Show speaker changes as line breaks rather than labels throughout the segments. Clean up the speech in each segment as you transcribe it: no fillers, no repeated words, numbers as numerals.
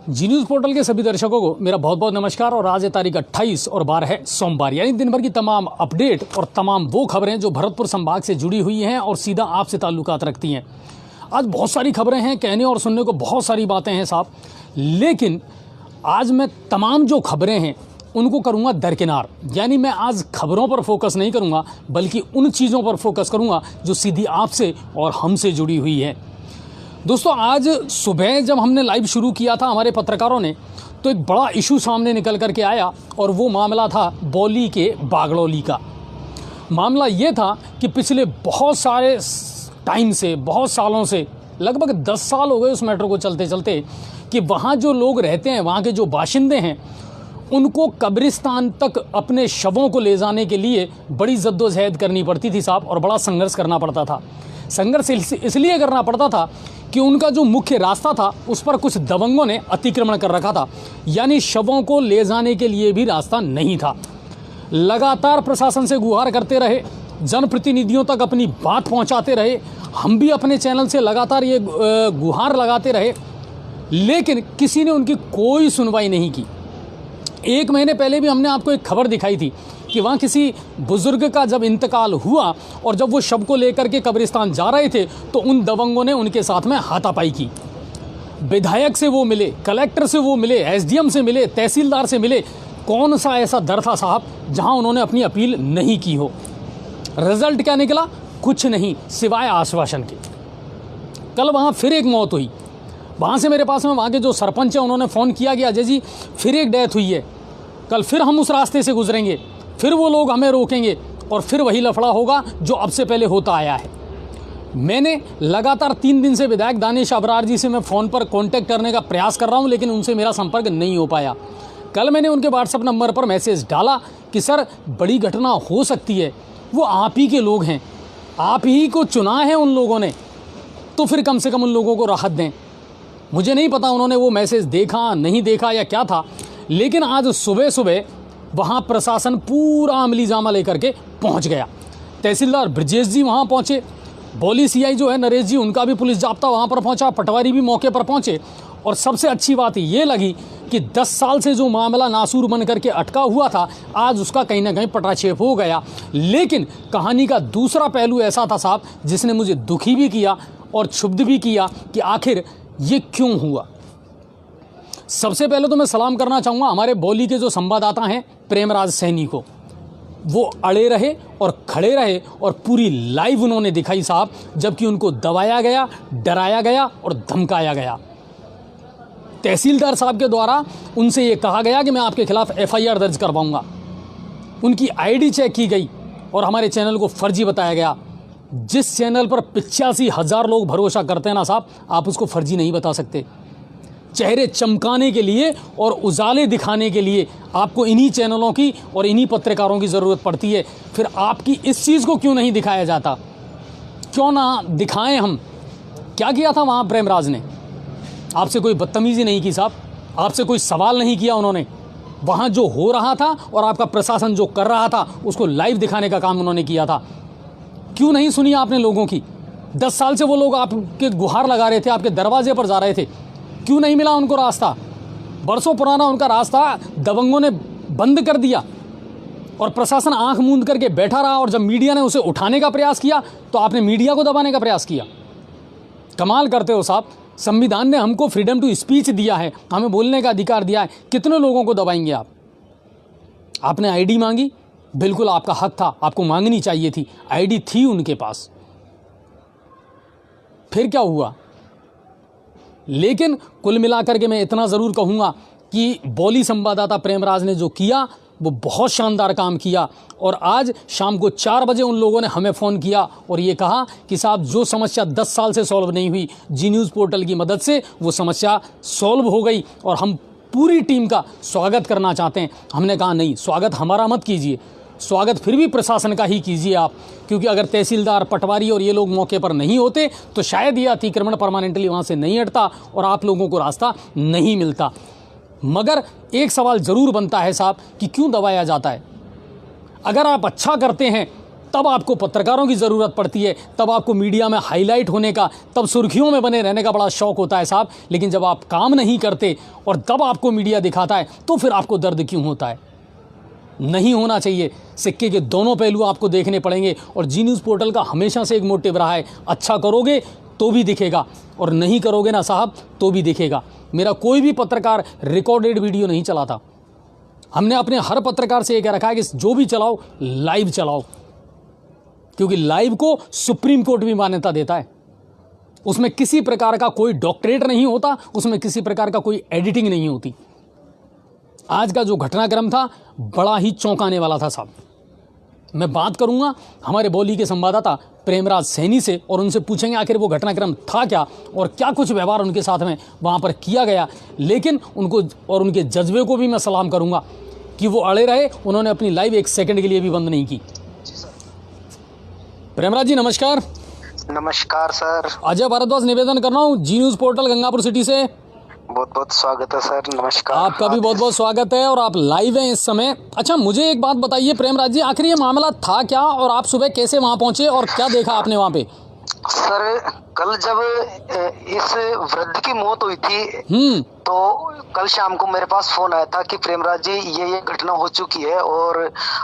जी news portal के सभी दर्शकों को मेरा बहुत बहुत नमस्कार। और आज है तारीख 28 और 12 है सोमवार, यानी दिन भर की तमाम अपडेट और तमाम वो खबरें जो भरतपुर संभाग से जुड़ी हुई हैं और सीधा आपसे ताल्लुकात रखती हैं। आज बहुत सारी खबरें हैं, कहने और सुनने को बहुत सारी बातें हैं साहब, लेकिन आज मैं तमाम जो खबरें हैं उनको करूंगा दरकिनार। यानी मैं आज खबरों पर फोकस नहीं करूंगा, बल्कि उन चीज़ों पर फोकस करूंगा जो सीधी आपसे और हमसे जुड़ी हुई है। दोस्तों, आज सुबह जब हमने लाइव शुरू किया था हमारे पत्रकारों ने, तो एक बड़ा इशू सामने निकल करके आया और वो मामला था बौली के बागड़ौली का। मामला ये था कि पिछले बहुत सारे टाइम से, बहुत सालों से, लगभग 10 साल हो गए उस मैटर को चलते चलते, कि वहाँ जो लोग रहते हैं, वहाँ के जो बाशिंदे हैं, उनको कब्रिस्तान तक अपने शवों को ले जाने के लिए बड़ी जद्दोजहद करनी पड़ती थी साहब, और बड़ा संघर्ष करना पड़ता था। संघर्ष इसलिए करना पड़ता था कि उनका जो मुख्य रास्ता था उस पर कुछ दबंगों ने अतिक्रमण कर रखा था, यानी शवों को ले जाने के लिए भी रास्ता नहीं था। लगातार प्रशासन से गुहार करते रहे, जनप्रतिनिधियों तक अपनी बात पहुंचाते रहे, हम भी अपने चैनल से लगातार ये गुहार लगाते रहे, लेकिन किसी ने उनकी कोई सुनवाई नहीं की। 1 महीने पहले भी हमने आपको एक खबर दिखाई थी कि वहाँ किसी बुजुर्ग का जब इंतकाल हुआ और जब वो शव को लेकर के कब्रिस्तान जा रहे थे तो उन दबंगों ने उनके साथ में हाथापाई की। विधायक से वो मिले, कलेक्टर से वो मिले, एसडीएम से मिले, तहसीलदार से मिले। कौन सा ऐसा दर था साहब जहाँ उन्होंने अपनी अपील नहीं की हो? रिजल्ट क्या निकला? कुछ नहीं, सिवाय आश्वासन के। कल वहाँ फिर एक मौत हुई। वहाँ से मेरे पास में वहाँ के जो सरपंच हैं उन्होंने फ़ोन किया कि अजय जी फिर एक डेथ हुई है, कल फिर हम उस रास्ते से गुजरेंगे, फिर वो लोग हमें रोकेंगे और फिर वही लफड़ा होगा जो अब से पहले होता आया है। मैंने लगातार 3 दिन से विधायक दानिश अबरार जी से मैं फ़ोन पर कांटेक्ट करने का प्रयास कर रहा हूं, लेकिन उनसे मेरा संपर्क नहीं हो पाया। कल मैंने उनके व्हाट्सएप नंबर पर मैसेज डाला कि सर बड़ी घटना हो सकती है, वो आप ही के लोग हैं, आप ही को चुना है उन लोगों ने, तो फिर कम से कम उन लोगों को राहत दें। मुझे नहीं पता उन्होंने वो मैसेज देखा नहीं देखा या क्या था, लेकिन आज सुबह सुबह वहाँ प्रशासन पूरा अमली जामा लेकर के पहुँच गया। तहसीलदार ब्रजेश जी वहाँ पहुँचे, बौली सीआई जो है नरेश जी, उनका भी पुलिस जाब्ता वहाँ पर पहुँचा, पटवारी भी मौके पर पहुँचे। और सबसे अच्छी बात ये लगी कि 10 साल से जो मामला नासूर बन करके अटका हुआ था, आज उसका कहीं ना कहीं पटाक्षेप हो गया। लेकिन कहानी का दूसरा पहलू ऐसा था साहब, जिसने मुझे दुखी भी किया और क्षुब्ध भी किया कि आखिर ये क्यों हुआ। सबसे पहले तो मैं सलाम करना चाहूँगा हमारे बौली के जो संवाददाता हैं प्रेमराज सैनी को। वो अड़े रहे और खड़े रहे और पूरी लाइव उन्होंने दिखाई साहब, जबकि उनको दबाया गया, डराया गया और धमकाया गया। तहसीलदार साहब के द्वारा उनसे ये कहा गया कि मैं आपके खिलाफ एफआईआर दर्ज करवाऊंगा। उनकी आईडी चेक की गई और हमारे चैनल को फर्जी बताया गया। जिस चैनल पर 85,000 लोग भरोसा करते हैं ना साहब, आप उसको फर्जी नहीं बता सकते। चेहरे चमकाने के लिए और उजाले दिखाने के लिए आपको इन्हीं चैनलों की और इन्हीं पत्रकारों की ज़रूरत पड़ती है। फिर आपकी इस चीज़ को क्यों नहीं दिखाया जाता? क्यों ना दिखाएं हम? क्या किया था वहाँ प्रेमराज ने? आपसे कोई बदतमीज़ी नहीं की साहब, आपसे कोई सवाल नहीं किया उन्होंने। वहाँ जो हो रहा था और आपका प्रशासन जो कर रहा था उसको लाइव दिखाने का काम उन्होंने किया था। क्यों नहीं सुनी आपने लोगों की? 10 साल से वो लोग आपके गुहार लगा रहे थे, आपके दरवाजे पर जा रहे थे, क्यों नहीं मिला उनको रास्ता? बरसों पुराना उनका रास्ता दबंगों ने बंद कर दिया और प्रशासन आंख मूंद करके बैठा रहा, और जब मीडिया ने उसे उठाने का प्रयास किया तो आपने मीडिया को दबाने का प्रयास किया। कमाल करते हो साहब। संविधान ने हमको फ्रीडम टू स्पीच दिया है, हमें बोलने का अधिकार दिया है, कितने लोगों को दबाएंगे आप? आपने आईडी मांगी, बिल्कुल आपका हक था, आपको मांगनी चाहिए थी, आईडी थी उनके पास, फिर क्या हुआ? लेकिन कुल मिलाकर के मैं इतना ज़रूर कहूँगा कि बौली संवाददाता प्रेमराज ने जो किया वो बहुत शानदार काम किया। और आज शाम को 4 बजे उन लोगों ने हमें फ़ोन किया और ये कहा कि साहब जो समस्या 10 साल से सॉल्व नहीं हुई, जी न्यूज़ पोर्टल की मदद से वो समस्या सॉल्व हो गई और हम पूरी टीम का स्वागत करना चाहते हैं। हमने कहा नहीं, स्वागत हमारा मत कीजिए, स्वागत फिर भी प्रशासन का ही कीजिए आप, क्योंकि अगर तहसीलदार, पटवारी और ये लोग मौके पर नहीं होते तो शायद ये अतिक्रमण परमानेंटली वहाँ से नहीं हटता और आप लोगों को रास्ता नहीं मिलता। मगर एक सवाल ज़रूर बनता है साहब कि क्यों दबाया जाता है? अगर आप अच्छा करते हैं तब आपको पत्रकारों की ज़रूरत पड़ती है, तब आपको मीडिया में हाईलाइट होने का, तब सुर्खियों में बने रहने का बड़ा शौक़ होता है साहब। लेकिन जब आप काम नहीं करते और तब आपको मीडिया दिखाता है तो फिर आपको दर्द क्यों होता है? नहीं होना चाहिए। सिक्के के दोनों पहलू आपको देखने पड़ेंगे। और जी न्यूज़ पोर्टल का हमेशा से एक मोटिव रहा है, अच्छा करोगे तो भी दिखेगा और नहीं करोगे ना साहब तो भी दिखेगा। मेरा कोई भी पत्रकार रिकॉर्डेड वीडियो नहीं चलाता। हमने अपने हर पत्रकार से ये कह रखा है कि जो भी चलाओ लाइव चलाओ, क्योंकि लाइव को सुप्रीम कोर्ट भी मान्यता देता है। उसमें किसी प्रकार का कोई डॉक्टरेट नहीं होता, उसमें किसी प्रकार का कोई एडिटिंग नहीं होती। आज का जो घटनाक्रम था बड़ा ही चौंकाने वाला था साहब। मैं बात करूंगा हमारे बौली के संवाददाता प्रेमराज सैनी से और उनसे पूछेंगे आखिर वो घटनाक्रम था क्या और क्या कुछ व्यवहार उनके साथ में वहाँ पर किया गया। लेकिन उनको और उनके जज्बे को भी मैं सलाम करूंगा कि वो अड़े रहे, उन्होंने अपनी लाइव एक सेकंड के लिए भी बंद नहीं की। प्रेमराज जी नमस्कार।
नमस्कार सर।
अजय भारद्वाज निवेदन कर रहा हूँ जी न्यूज़ पोर्टल गंगापुर सिटी से।
बहुत बहुत स्वागत है सर। नमस्कार।
आपका भी बहुत बहुत स्वागत है और आप लाइव हैं इस समय। अच्छा मुझे एक बात बताइए प्रेमराज जी, आखिर ये मामला था क्या और आप सुबह कैसे वहाँ पहुँचे और क्या देखा आपने वहाँ पे?
सर कल जब इस वृद्ध की मौत हुई थी तो कल शाम को मेरे पास फोन आया था कि प्रेमराज जी ये घटना हो चुकी है और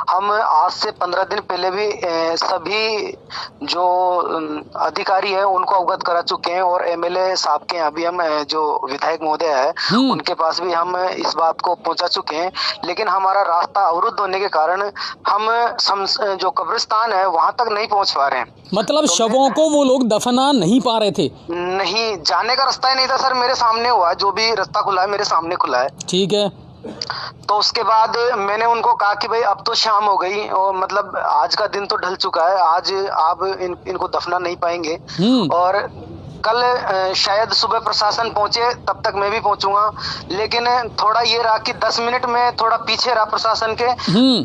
हम आज से 15 दिन पहले भी सभी जो अधिकारी हैं उनको अवगत करा चुके हैं और एमएलए साहब के यहाँ भी हम जो विधायक महोदय है उनके पास भी हम इस बात को पहुंचा चुके हैं। लेकिन हमारा रास्ता अवरुद्ध होने के कारण हम जो कब्रिस्तान है वहां तक नहीं पहुंच पा रहे हैं।
मतलब शवों को वो लोग दफना नहीं पा रहे थे?
नहीं, जाने का रास्ता ही नहीं था सर। मेरे सामने हुआ, जो भी रास्ता खुला है मेरे सामने खुला है।
ठीक है।
तो उसके बाद मैंने उनको कहा कि भाई अब तो शाम हो गई और मतलब आज का दिन तो ढल चुका है, आज आप इनको दफना नहीं पाएंगे और कल शायद सुबह प्रशासन पहुंचे तब तक मैं भी पहुंचूंगा। लेकिन थोड़ा ये रहा कि 10 मिनट में थोड़ा पीछे रहा प्रशासन के।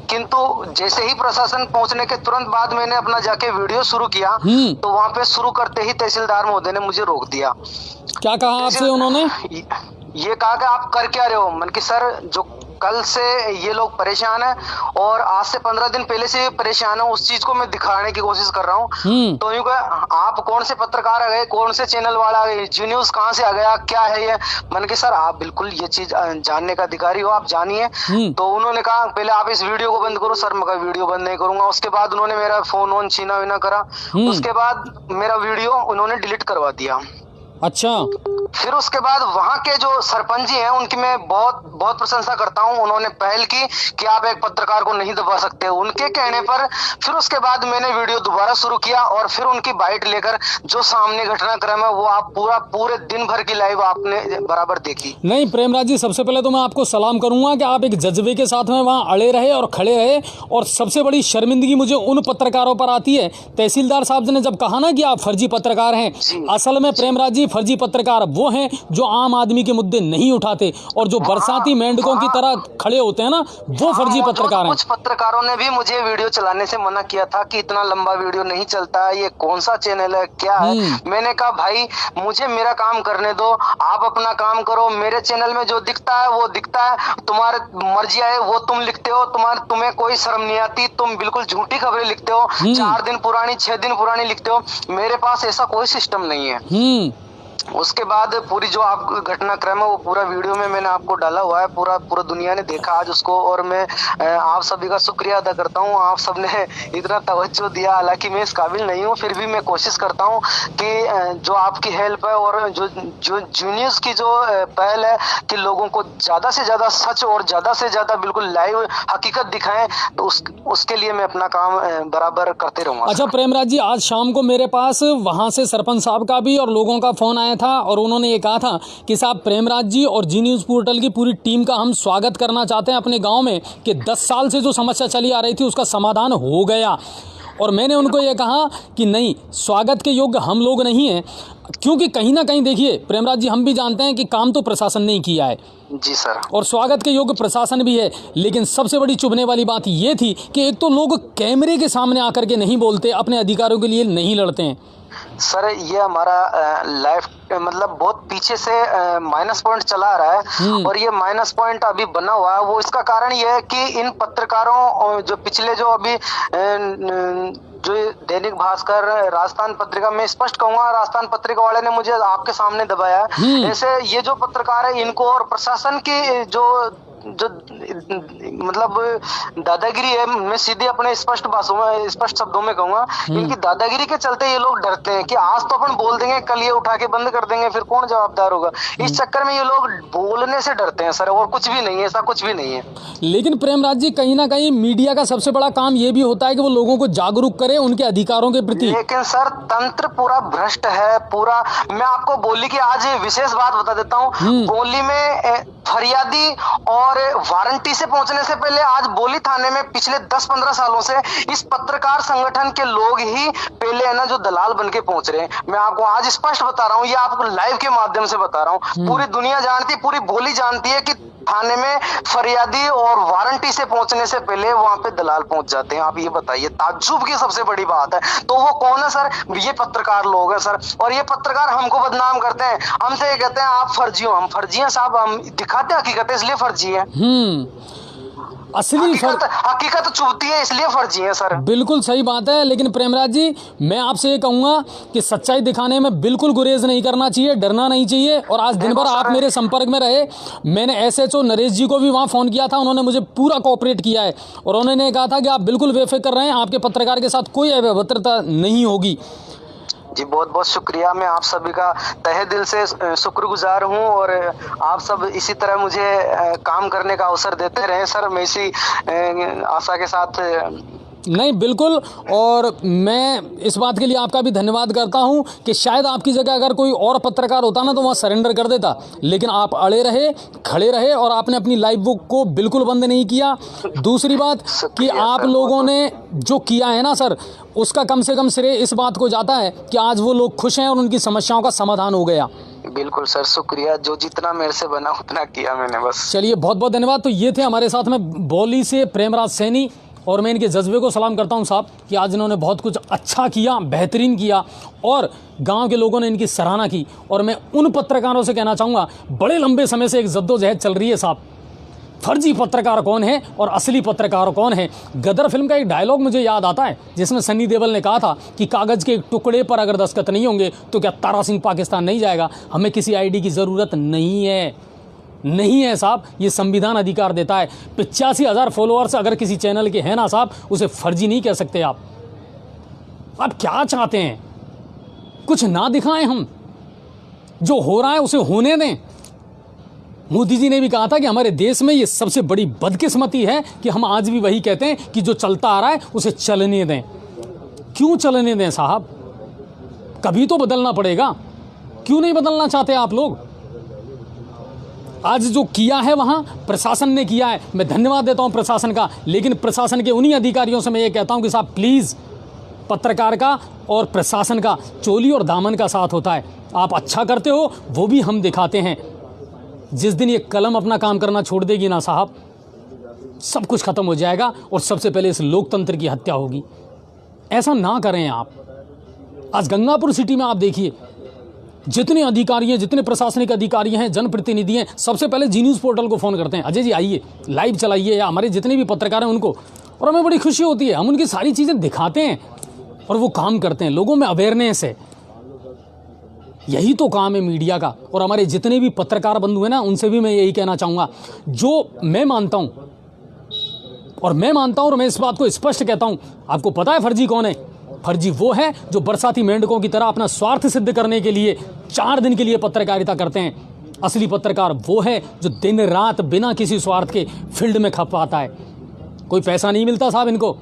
किंतु जैसे ही प्रशासन पहुंचने के तुरंत बाद मैंने अपना जाके वीडियो शुरू किया तो वहां पे शुरू करते ही तहसीलदार महोदय ने मुझे रोक दिया।
क्या कहा आपसे उन्होंने?
ये कहा कि आप कर क्या रहे हो? मन की सर जो कल से ये लोग परेशान है और आज से 15 दिन पहले से परेशान है, उस चीज को मैं दिखाने की कोशिश कर रहा हूँ। तो यूं आप कौन से पत्रकार आ गए, कौन से चैनल वाला आ गए, जी न्यूज कहाँ से आ गया, क्या है ये? मन के सर आप बिल्कुल ये चीज जानने का अधिकारी हो, आप जानिए। तो उन्होंने कहा पहले आप इस वीडियो को बंद करो। सर मैं वीडियो बंद नहीं करूंगा। उसके बाद उन्होंने मेरा फोन वोन छीना विना करा। उसके बाद मेरा वीडियो उन्होंने डिलीट करवा दिया।
अच्छा।
फिर उसके बाद वहां के जो सरपंच जी हैं उनकी मैं बहुत बहुत प्रशंसा करता हूं। उन्होंने पहल की कि आप एक पत्रकार को नहीं दबा सकते। उनके कहने पर फिर उसके बाद मैंने वीडियो दोबारा शुरू किया और फिर उनकी बाइट लेकर जो सामने घटनाक्रम है वो आप पूरे दिन भर की लाइव आपने बराबर देखी।
नहीं प्रेमराज जी, सबसे पहले तो मैं आपको सलाम करूंगा कि आप एक जज्बे के साथ में वहाँ अड़े रहे और खड़े रहे। और सबसे बड़ी शर्मिंदगी मुझे उन पत्रकारों पर आती है, तहसीलदार साहब ने जब कहा ना कि आप फर्जी पत्रकार हैं, असल में प्रेमराज जी फर्जी पत्रकार वो हैं जो आम आदमी के मुद्दे नहीं उठाते और जो बरसाती मेंढकों की तरह खड़े होते हैं ना, वो फर्जी पत्रकार हैं।
कुछ पत्रकारों ने भी मुझे वीडियो चलाने से मना किया था कि इतना लंबा वीडियो नहीं चलता है, ये कौन सा चैनल है, क्या है। मैंने कहा भाई मुझे मेरा काम करने दो, आप अपना काम करो। मेरे चैनल में जो दिखता है वो दिखता है, तुम्हारे मर्जी है वो तुम लिखते हो। तुम्हें कोई शर्म नहीं आती, तुम बिल्कुल झूठी खबरें लिखते हो, 4 दिन पुरानी 6 दिन पुरानी लिखते हो। मेरे पास ऐसा कोई सिस्टम नहीं है। उसके बाद पूरी जो आप घटनाक्रम है वो पूरा वीडियो में मैंने आपको डाला हुआ है। पूरा दुनिया ने देखा आज उसको और मैं आप सभी का शुक्रिया अदा करता हूँ। आप सबने इतना तवज्जो दिया। हालांकि मैं इस काबिल नहीं हूँ, फिर भी मैं कोशिश करता हूँ कि जो आपकी हेल्प है और जो जी न्यूज़ की जो पहल है कि लोगों को ज्यादा से ज्यादा सच और ज्यादा से ज्यादा बिल्कुल लाइव हकीकत दिखाएं, तो उसके लिए मैं अपना काम बराबर करते रहूंगा।
अच्छा प्रेमराज जी, आज शाम को मेरे पास वहाँ से सरपंच साहब का भी और लोगों का फोन आया था और उन्होंने ये कहा था कि साहब प्रेमराज जी और जी न्यूज़ पोर्टल की पूरी टीम का हम स्वागत करना चाहते हैं अपने गांव में कि 10 साल से जो समस्या चली आ रही थी उसका समाधान हो गया। और मैंने उनको ये कहा कि नहीं, स्वागत के योग्य हम लोग नहीं हैं, क्योंकि कहीं ना कहीं देखिए प्रेमराज जी हम भी जानते हैं कि काम तो प्रशासन ने ही किया है
जी सर, और
स्वागत के योग्य प्रशासन भी है। लेकिन सबसे बड़ी चुभने वाली बात ये थी कि एक तो लोग कैमरे के सामने आकर के नहीं बोलते, अपने अधिकारों के लिए नहीं लड़ते हैं।
सर ये हमारा लाइफ मतलब बहुत पीछे से माइनस पॉइंट चला रहा है और ये माइनस पॉइंट अभी बना हुआ है। वो इसका कारण ये है कि इन पत्रकारों जो पिछले जो अभी जो दैनिक भास्कर, राजस्थान पत्रिका, मैं स्पष्ट कहूंगा राजस्थान पत्रिका वाले ने मुझे आपके सामने दबाया। ऐसे ये जो पत्रकार है इनको और प्रशासन की जो मतलब दादागिरी है, मैं सीधे अपने स्पष्ट भाषा में, स्पष्ट शब्दों में कहूंगा, इनकी दादागिरी के चलते ये लोग डरते हैं कि आज तो अपन बोल देंगे, कल ये उठा के बंद कर देंगे, फिर कौन जवाबदार होगा। इस चक्कर में ये लोग बोलने से डरते हैं सर, और कुछ भी नहीं है, ऐसा कुछ भी नहीं है।
लेकिन प्रेमराज जी, कहीं ना कहीं मीडिया का सबसे बड़ा काम ये भी होता है कि वो लोगों को जागरूक करे उनके अधिकारों के प्रति।
लेकिन सर तंत्र पूरा भ्रष्ट है, पूरा। मैं आपको बोली की आज विशेष बात बता देता हूँ। बोली में फरियादी और वारंटी से पहुंचने से पहले आज बोली थाने में पिछले 10-15 सालों से इस पत्रकार संगठन के लोग ही पहले है ना जो दलाल बन के पहुंच रहे हैं। मैं आपको आज स्पष्ट बता रहा हूँ, ये आपको लाइव के माध्यम से बता रहा हूँ। पूरी दुनिया जानती है, पूरी बोली जानती है कि थाने में फरियादी और वारंटी से पहुंचने से पहले वहां पे दलाल पहुंच जाते हैं। आप ये बताइए, ताज्जुब की सबसे बड़ी बात है। तो वो कौन है सर? ये पत्रकार लोग हैं सर, और ये पत्रकार हमको बदनाम करते हैं। हमसे ये कहते हैं आप फर्जी हो। हम फर्जी हैं साहब, हम दिखाते हकीकत है इसलिए फर्जी है।
असली
हकीकत चुभती है इसलिए फर्जी है सर।
बिल्कुल सही बात है। लेकिन प्रेमराज जी, मैं आपसे ये कहूंगा कि सच्चाई दिखाने में बिल्कुल गुरेज नहीं करना चाहिए, डरना नहीं चाहिए। और आज दिन भर आप मेरे संपर्क में रहे। मैंने SHO नरेश जी को भी वहां फोन किया था, उन्होंने मुझे पूरा कोऑपरेट किया है और उन्होंने कहा था कि आप बिल्कुल बेफिक्र रहें, आपके पत्रकार के साथ कोई अभद्रता नहीं होगी।
जी बहुत बहुत शुक्रिया। मैं आप सभी का तहे दिल से शुक्रगुजार हूं, और आप सब इसी तरह मुझे काम करने का अवसर देते रहें सर। मैं इसी आशा के साथ।
नहीं, बिल्कुल। और मैं इस बात के लिए आपका भी धन्यवाद करता हूं कि शायद आपकी जगह अगर कोई और पत्रकार होता ना तो वहाँ सरेंडर कर देता, लेकिन आप अड़े रहे, खड़े रहे और आपने अपनी लाइव बुक को बिल्कुल बंद नहीं किया। दूसरी बात कि आप लोगों ने जो किया है ना सर, उसका कम से कम श्रेय इस बात को जाता है कि आज वो लोग खुश हैं और उनकी समस्याओं का समाधान हो गया।
बिल्कुल सर, शुक्रिया। जो जितना मेरे से बना उतना किया मैंने बस।
चलिए, बहुत बहुत धन्यवाद। तो ये थे हमारे साथ में बौली से प्रेमराज सैनी, और मैं इनके जज्बे को सलाम करता हूं साहब कि आज इन्होंने बहुत कुछ अच्छा किया, बेहतरीन किया, और गांव के लोगों ने इनकी सराहना की। और मैं उन पत्रकारों से कहना चाहूँगा, बड़े लंबे समय से एक जद्दोजहद चल रही है साहब, फर्जी पत्रकार कौन है और असली पत्रकार कौन है। गदर फिल्म का एक डायलॉग मुझे याद आता है जिसमें सन्नी देओल ने कहा था कि कागज़ के एक टुकड़े पर अगर दस्तखत नहीं होंगे तो क्या तारा सिंह पाकिस्तान नहीं जाएगा। हमें किसी ID की ज़रूरत नहीं है साहब, ये संविधान अधिकार देता है। 85,000 फॉलोअर्स अगर किसी चैनल के हैं ना साहब, उसे फर्जी नहीं कह सकते आप। क्या चाहते हैं? कुछ ना दिखाएं हम, जो हो रहा है उसे होने दें। मोदी जी ने भी कहा था कि हमारे देश में ये सबसे बड़ी बदकिस्मती है कि हम आज भी वही कहते हैं कि जो चलता आ रहा है उसे चलने दें। क्यों चलने दें साहब? कभी तो बदलना पड़ेगा। क्यों नहीं बदलना चाहते आप लोग? आज जो किया है वहाँ प्रशासन ने किया है, मैं धन्यवाद देता हूँ प्रशासन का। लेकिन प्रशासन के उन्हीं अधिकारियों से मैं ये कहता हूँ कि साहब प्लीज़, पत्रकार का और प्रशासन का चोली और दामन का साथ होता है। आप अच्छा करते हो वो भी हम दिखाते हैं। जिस दिन ये कलम अपना काम करना छोड़ देगी ना साहब, सब कुछ खत्म हो जाएगा और सबसे पहले इस लोकतंत्र की हत्या होगी। ऐसा ना करें आप। आज गंगापुर सिटी में आप देखिए, जितने अधिकारी हैं, जितने प्रशासनिक अधिकारी हैं, जनप्रतिनिधि हैं, सबसे पहले जी न्यूज़ पोर्टल को फ़ोन करते हैं, अजय जी आइए लाइव चलाइए, या हमारे जितने भी पत्रकार हैं उनको। और हमें बड़ी खुशी होती है, हम उनकी सारी चीज़ें दिखाते हैं और वो काम करते हैं। लोगों में अवेयरनेस है। यही तो काम है मीडिया का। और हमारे जितने भी पत्रकार बंधु हैं ना, उनसे भी मैं यही कहना चाहूँगा, जो मैं मानता हूँ और मैं इस बात को स्पष्ट कहता हूँ, आपको पता है फर्जी कौन है? फर्जी वो है जो बरसाती मेंढकों की तरह अपना स्वार्थ सिद्ध करने के लिए 4 दिन के लिए पत्रकारिता करते हैं। असली पत्रकार वो है जो दिन रात बिना किसी स्वार्थ के फील्ड में खप पाता है। कोई पैसा नहीं मिलता साहब इनको।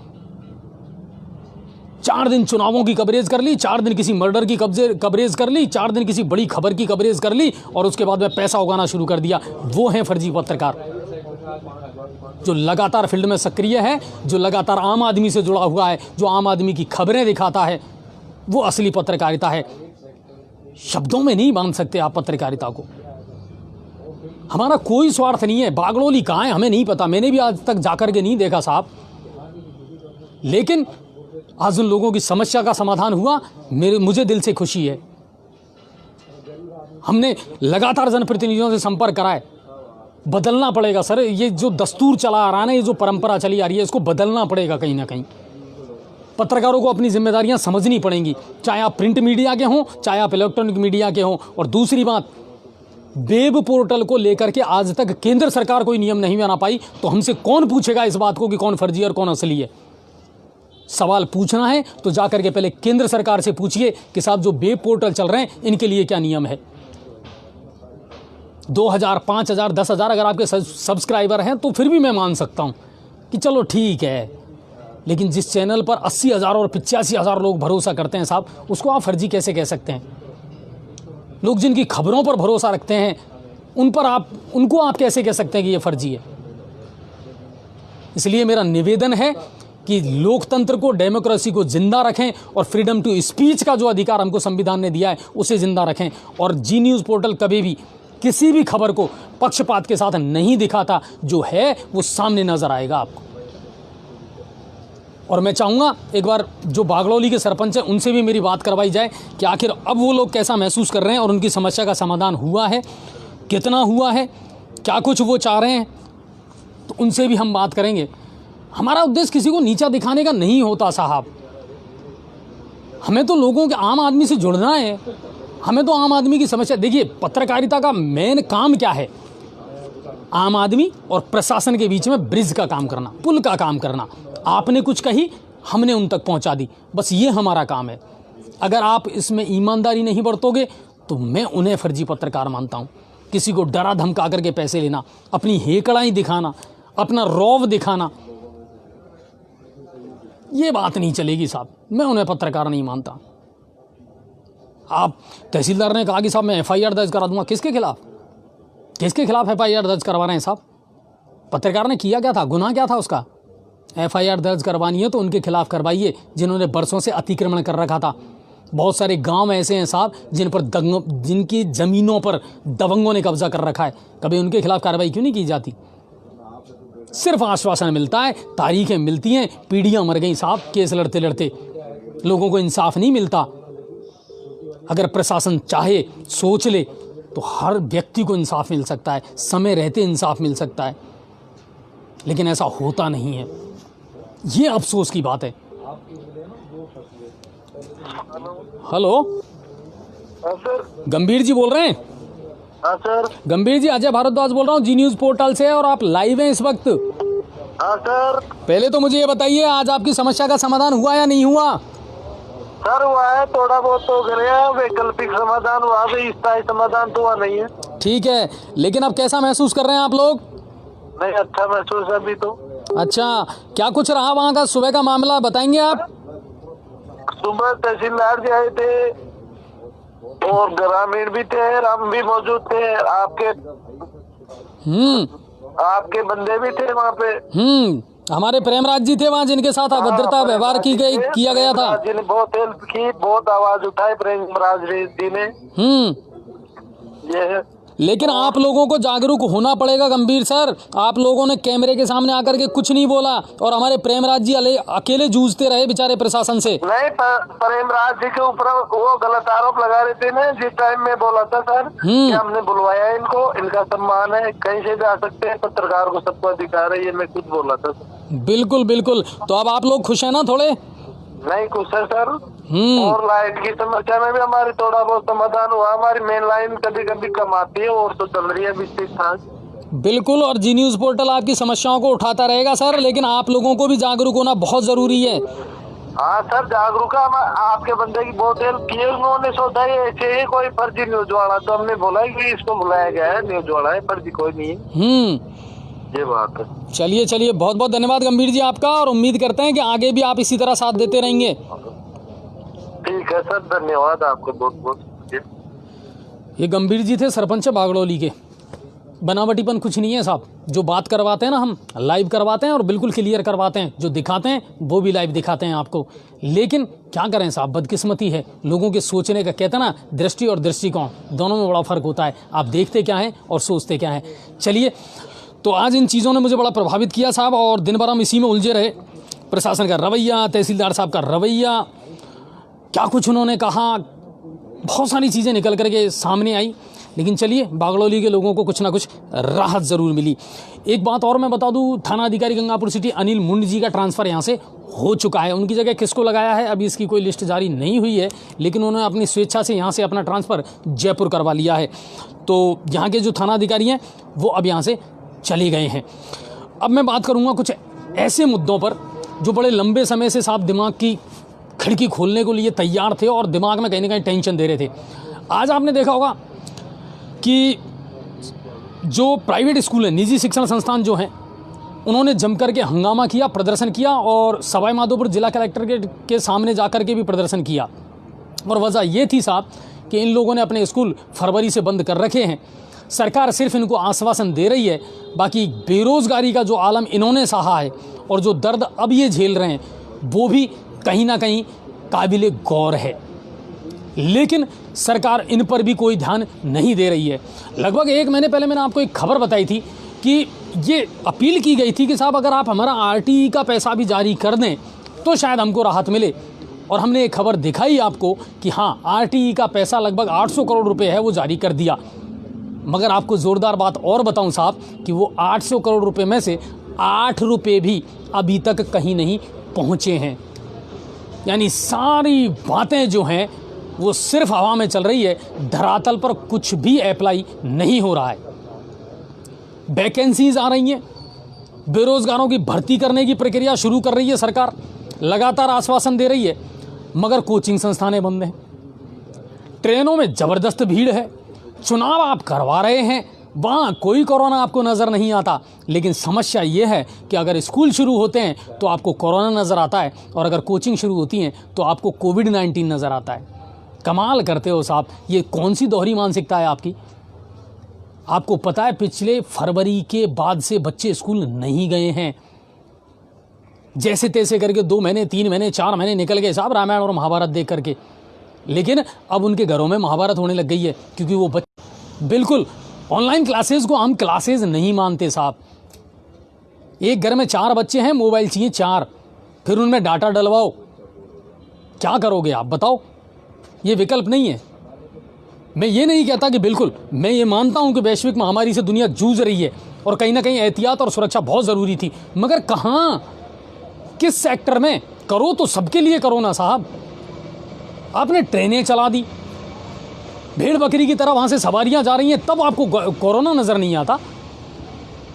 4 दिन चुनावों की कवरेज कर ली, 4 दिन किसी मर्डर की कवरेज कर ली, 4 दिन किसी बड़ी खबर की कवरेज कर ली, और उसके बाद में पैसा उगाना शुरू कर दिया। वो है फर्जी पत्रकार, जो लगातार फील्ड में सक्रिय है, जो लगातार आम आदमी से जुड़ा हुआ है, जो आम आदमी की खबरें दिखाता है। वो असली पत्रकारिता है। शब्दों में नहीं बांध सकते आप पत्रकारिता को। हमारा कोई स्वार्थ नहीं है। बागड़ोली कहाँ है हमें नहीं पता, मैंने भी आज तक जाकर के नहीं देखा साहब। लेकिन आज उन लोगों की समस्या का समाधान हुआ, मुझे दिल से खुशी है। हमने लगातार जनप्रतिनिधियों से संपर्क करा है। बदलना पड़ेगा सर, ये जो दस्तूर चला आ रहा है ना, ये जो परंपरा चली आ रही है, इसको बदलना पड़ेगा कहीं ना कहीं। पत्रकारों को अपनी जिम्मेदारियां समझनी पड़ेंगी, चाहे आप प्रिंट मीडिया के हों, चाहे आप इलेक्ट्रॉनिक मीडिया के हों। और दूसरी बात, वेब पोर्टल को लेकर के आज तक केंद्र सरकार कोई नियम नहीं बना पाई, तो हमसे कौन पूछेगा इस बात को कि कौन फर्जी और कौन असली है। सवाल पूछना है तो जाकर के पहले केंद्र सरकार से पूछिए कि साहब जो वेब पोर्टल चल रहे हैं इनके लिए क्या नियम है। 2000, 5000, 10,000 अगर आपके सब्सक्राइबर हैं तो फिर भी मैं मान सकता हूं कि चलो ठीक है, लेकिन जिस चैनल पर 80,000 और 85,000 लोग भरोसा करते हैं साहब, उसको आप फर्जी कैसे कह सकते हैं। लोग जिनकी खबरों पर भरोसा रखते हैं उनको आप कैसे कह सकते हैं कि ये फर्जी है। इसलिए मेरा निवेदन है कि लोकतंत्र को, डेमोक्रेसी को जिंदा रखें और फ्रीडम टू स्पीच का जो अधिकार हमको संविधान ने दिया है उसे जिंदा रखें। और जी न्यूज़ पोर्टल कभी भी किसी भी खबर को पक्षपात के साथ नहीं दिखाता, जो है वो सामने नजर आएगा आपको। और मैं चाहूँगा एक बार जो बागड़ौली के सरपंच हैं उनसे भी मेरी बात करवाई जाए कि आखिर अब वो लोग कैसा महसूस कर रहे हैं और उनकी समस्या का समाधान हुआ है, कितना हुआ है, क्या कुछ वो चाह रहे हैं, तो उनसे भी हम बात करेंगे। हमारा उद्देश्य किसी को नीचा दिखाने का नहीं होता साहब, हमें तो लोगों के, आम आदमी से जुड़ना है। हमें तो आम आदमी की समस्या, देखिए पत्रकारिता का मेन काम क्या है, आम आदमी और प्रशासन के बीच में ब्रिज का काम करना, पुल का काम करना। आपने कुछ कही, हमने उन तक पहुंचा दी, बस ये हमारा काम है। अगर आप इसमें ईमानदारी नहीं बरतोगे तो मैं उन्हें फर्जी पत्रकार मानता हूं। किसी को डरा धमका करके पैसे लेना, अपनी हेकड़ाई दिखाना, अपना रौब दिखाना, ये बात नहीं चलेगी साहब। मैं उन्हें पत्रकार नहीं मानता। आप तहसीलदार ने कहा कि साहब मैं एफआईआर दर्ज करा दूंगा, किसके खिलाफ? किसके खिलाफ एफआईआर दर्ज करवा रहे हैं साहब? पत्रकार ने किया क्या था, गुनाह क्या था उसका? एफआईआर दर्ज करवानी है तो उनके खिलाफ करवाइए जिन्होंने बरसों से अतिक्रमण कर रखा था। बहुत सारे गांव ऐसे हैं साहब जिनकी ज़मीनों पर दबंगों ने कब्जा कर रखा है, कभी उनके खिलाफ कार्रवाई क्यों नहीं की जाती? सिर्फ आश्वासन मिलता है, तारीखें मिलती हैं, पीढ़ियां मर गई साहब केस लड़ते लड़ते, लोगों को इंसाफ नहीं मिलता। अगर प्रशासन चाहे, सोच ले, तो हर व्यक्ति को इंसाफ मिल सकता है, समय रहते इंसाफ मिल सकता है, लेकिन ऐसा होता नहीं है। ये अफसोस की बात है। Hello
sir.
गंभीर जी बोल रहे हैं?
हाँ सर।
गंभीर जी, अजय भारद्वाज बोल रहा हूँ जी न्यूज़ पोर्टल से, और आप लाइव हैं इस वक्त।
हाँ सर।
पहले तो मुझे ये बताइए, आज आपकी समस्या का समाधान हुआ या नहीं हुआ?
सर हुआ है, थोड़ा बहुत तो गया, वैकल्पिक समाधान हुआ, स्थायी समाधान तो हुआ नहीं है।
ठीक है, लेकिन अब कैसा महसूस कर रहे हैं आप लोग?
नहीं, अच्छा महसूस है अभी तो।
अच्छा, क्या कुछ रहा वहाँ का सुबह का मामला, बताएंगे आप?
सुबह तहसीलदार जी आए थे और ग्रामीण भी थे, हम भी मौजूद थे, आपके बंदे भी थे वहाँ पे।
हमारे प्रेमराज जी थे वहाँ, जिनके साथ अभद्रता व्यवहार किया गया था।
जी ने बहुत हेल्प की, बहुत आवाज उठाई प्रेमराज जी ने। ये है।
लेकिन आप लोगों को जागरूक होना पड़ेगा गंभीर सर। आप लोगों ने कैमरे के सामने आकर के कुछ नहीं बोला, और हमारे प्रेमराज जी अकेले जूझते रहे बेचारे प्रशासन से।
नहीं, प्रेमराज जी के ऊपर वो गलत आरोप लगा रहे थे ना, जिस टाइम में बोला था सर कि हमने बुलवाया इनको, इनका सम्मान है, कहीं से भी आ सकते हैं, पत्रकार को सबको अधिकार है, ये मैं खुद बोला था सर।
बिल्कुल बिल्कुल। तो अब आप लोग खुश हैं ना थोड़े?
नहीं खुश है सर। और लाइट की समस्या में भी हमारी थोड़ा बहुत समाधान हुआ। हमारी मेन लाइन कभी कभी कम आती है और तो चल रही है अभी ठीक ठाक।
बिल्कुल, और जी न्यूज़ पोर्टल आपकी समस्याओं को उठाता रहेगा सर, लेकिन आप लोगों को भी जागरूक होना बहुत जरूरी है।
हाँ सर, जागरूक आपके बंदे की बहुत हेल्प की है उन्होंने। सोचा है ऐसे ही कोई फर्जी न्यूज वाला, तो हमने बोला कि इसको बुलाया गया है, न्यूज वाला है, फर्जी कोई नहीं है। ये बात है।
चलिए चलिए, बहुत बहुत धन्यवाद गंभीर जी आपका, और उम्मीद करते हैं कि आगे भी आप इसी तरह साथ देते रहेंगे।
ठीक है सर, धन्यवाद आपको बहुत बहुत।
ये गंभीर जी थे, सरपंच बागड़ौली के। बनावटीपन कुछ नहीं है साहब, जो बात करवाते हैं ना हम लाइव करवाते हैं और बिल्कुल क्लियर करवाते हैं, जो दिखाते हैं वो भी लाइव दिखाते हैं आपको। लेकिन क्या करें साहब, बदकिस्मती है, लोगों के सोचने का, कहते हैं ना, दृष्टि और दृष्टिकोण दोनों में बड़ा फर्क होता है। आप देखते क्या हैं और सोचते क्या हैं। चलिए, तो आज इन चीज़ों ने मुझे बड़ा प्रभावित किया साहब, और दिन भर हम इसी में उलझे रहे। प्रशासन का रवैया, तहसीलदार साहब का रवैया, क्या कुछ उन्होंने कहा, बहुत सारी चीज़ें निकल करके सामने आई। लेकिन चलिए बागड़ौली के लोगों को कुछ ना कुछ राहत ज़रूर मिली। एक बात और मैं बता दूं, थाना अधिकारी गंगापुर सिटी अनिल मुंड जी का ट्रांसफ़र यहाँ से हो चुका है। उनकी जगह किसको लगाया है अभी इसकी कोई लिस्ट जारी नहीं हुई है, लेकिन उन्होंने अपनी स्वेच्छा से यहाँ से अपना ट्रांसफ़र जयपुर करवा लिया है। तो यहाँ के जो थाना अधिकारी हैं वो अब यहाँ से चले गए हैं। अब मैं बात करूँगा कुछ ऐसे मुद्दों पर जो बड़े लंबे समय से साहब दिमाग की खिड़की खोलने को लिए तैयार थे और दिमाग में कहीं ना कहीं टेंशन दे रहे थे। आज आपने देखा होगा कि जो प्राइवेट स्कूल हैं, निजी शिक्षण संस्थान जो हैं, उन्होंने जमकर के हंगामा किया, प्रदर्शन किया और सवाई माधोपुर जिला कलेक्टर के सामने जाकर के भी प्रदर्शन किया। और वजह ये थी साहब कि इन लोगों ने अपने स्कूल फरवरी से बंद कर रखे हैं। सरकार सिर्फ इनको आश्वासन दे रही है, बाकी बेरोज़गारी का जो आलम इन्होंने सहा है और जो दर्द अब ये झेल रहे हैं वो भी कहीं ना कहीं काबिले गौर है, लेकिन सरकार इन पर भी कोई ध्यान नहीं दे रही है। लगभग 1 महीने पहले मैंने आपको एक खबर बताई थी कि ये अपील की गई थी कि साहब अगर आप हमारा आरटीई का पैसा भी जारी कर दें तो शायद हमको राहत मिले, और हमने एक खबर दिखाई आपको कि हाँ, आरटीई का पैसा लगभग 800 करोड़ रुपए है वो जारी कर दिया। मगर आपको ज़ोरदार बात और बताऊं साहब कि वो 800 करोड़ रुपए में से 8 रुपये भी अभी तक कहीं नहीं पहुँचे हैं। यानी सारी बातें जो हैं वो सिर्फ हवा में चल रही है, धरातल पर कुछ भी अप्लाई नहीं हो रहा है। वैकेंसीज आ रही हैं, बेरोजगारों की भर्ती करने की प्रक्रिया शुरू कर रही है सरकार, लगातार आश्वासन दे रही है, मगर कोचिंग संस्थानें बंद हैं। ट्रेनों में ज़बरदस्त भीड़ है, चुनाव आप करवा रहे हैं, वहाँ कोई कोरोना आपको नज़र नहीं आता, लेकिन समस्या ये है कि अगर स्कूल शुरू होते हैं तो आपको कोरोना नज़र आता है और अगर कोचिंग शुरू होती हैं तो आपको कोविड-19 नज़र आता है। कमाल करते हो साहब, ये कौन सी दोहरी मानसिकता है आपकी? आपको पता है पिछले फरवरी के बाद से बच्चे स्कूल नहीं गए हैं। जैसे तैसे करके 2 महीने 3 महीने 4 महीने निकल गए साहब रामायण और महाभारत देख करके, लेकिन अब उनके घरों में महाभारत होने लग गई है, क्योंकि वो बच्चे बिल्कुल ऑनलाइन क्लासेस को हम क्लासेस नहीं मानते साहब। एक घर में 4 बच्चे हैं, मोबाइल चाहिए 4, फिर उनमें डाटा डलवाओ, क्या करोगे आप बताओ? ये विकल्प नहीं है। मैं ये नहीं कहता कि बिल्कुल, मैं ये मानता हूं कि वैश्विक महामारी से दुनिया जूझ रही है और कहीं ना कहीं एहतियात और सुरक्षा बहुत ज़रूरी थी, मगर कहाँ, किस सेक्टर में? करो तो सबके लिए करो ना साहब। आपने ट्रेनें चला दी, भेड़ बकरी की तरह वहाँ से सवारियाँ जा रही हैं, तब आपको कोरोना नज़र नहीं आता।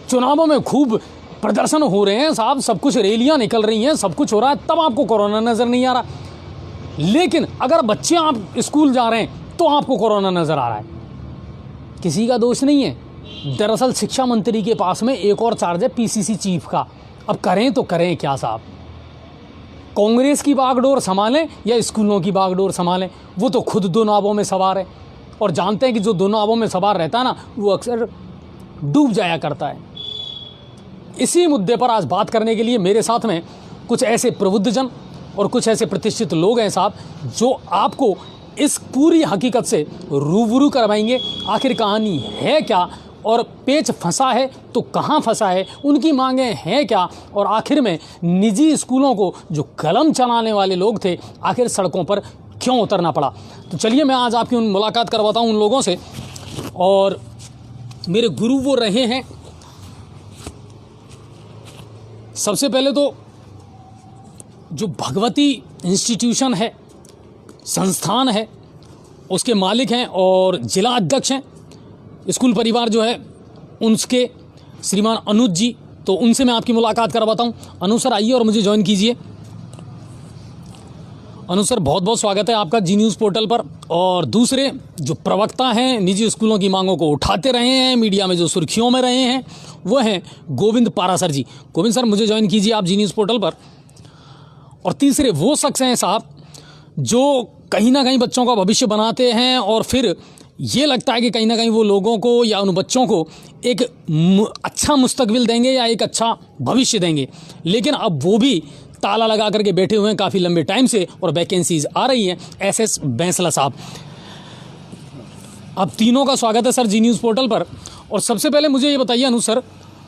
चुनावों में खूब प्रदर्शन हो रहे हैं साहब, सब कुछ रैलियाँ निकल रही हैं, सब कुछ हो रहा है, तब आपको कोरोना नज़र नहीं आ रहा। लेकिन अगर बच्चे आप स्कूल जा रहे हैं तो आपको कोरोना नज़र आ रहा है। किसी का दोष नहीं है। दरअसल शिक्षा मंत्री के पास में एक और चार्ज है पीसीसी चीफ का। अब करें तो करें क्या साहब? कांग्रेस की बागडोर संभालें या स्कूलों की बागडोर संभालें? वो तो खुद 2 नावों में सवार है और जानते हैं कि जो 2 नावों में सवार रहता है ना, वो अक्सर डूब जाया करता है। इसी मुद्दे पर आज बात करने के लिए मेरे साथ में कुछ ऐसे प्रबुद्धजन और कुछ ऐसे प्रतिष्ठित लोग हैं साहब, जो आपको इस पूरी हकीकत से रूबरू करवाएंगे। आखिर कहानी है क्या और पेच फंसा है तो कहाँ फंसा है, उनकी मांगें हैं क्या, और आखिर में निजी स्कूलों को जो कलम चलाने वाले लोग थे आखिर सड़कों पर क्यों उतरना पड़ा। तो चलिए मैं आज आपकी मुलाकात करवाता हूँ उन लोगों से, और मेरे गुरु वो रहे हैं। सबसे पहले तो जो भगवती इंस्टीट्यूशन है, संस्थान है, उसके मालिक हैं और जिला अध्यक्ष हैं स्कूल परिवार जो है उनके श्रीमान अनुज जी, तो उनसे मैं आपकी मुलाकात करवाता हूं। अनु सर आइए और मुझे ज्वाइन कीजिए। अनु सर बहुत बहुत स्वागत है आपका जी न्यूज़ पोर्टल पर। और दूसरे जो प्रवक्ता हैं, निजी स्कूलों की मांगों को उठाते रहे हैं, मीडिया में जो सुर्खियों में रहे हैं, वो हैं गोविंद पारासर जी। गोविंद सर मुझे ज्वाइन कीजिए आप जी न्यूज़ पोर्टल पर। और तीसरे वो शख्स हैं साहब जो कहीं ना कहीं बच्चों का भविष्य बनाते हैं और फिर ये लगता है कि कहीं ना कहीं वो लोगों को या उन बच्चों को एक अच्छा मुस्तकबिल देंगे या एक अच्छा भविष्य देंगे, लेकिन अब वो भी ताला लगा करके बैठे हुए हैं काफ़ी लंबे टाइम से और वैकेंसीज आ रही हैं। एसएस बैंसला साहब, अब तीनों का स्वागत है सर जी न्यूज़ पोर्टल पर। और सबसे पहले मुझे ये बताइए अनु सर,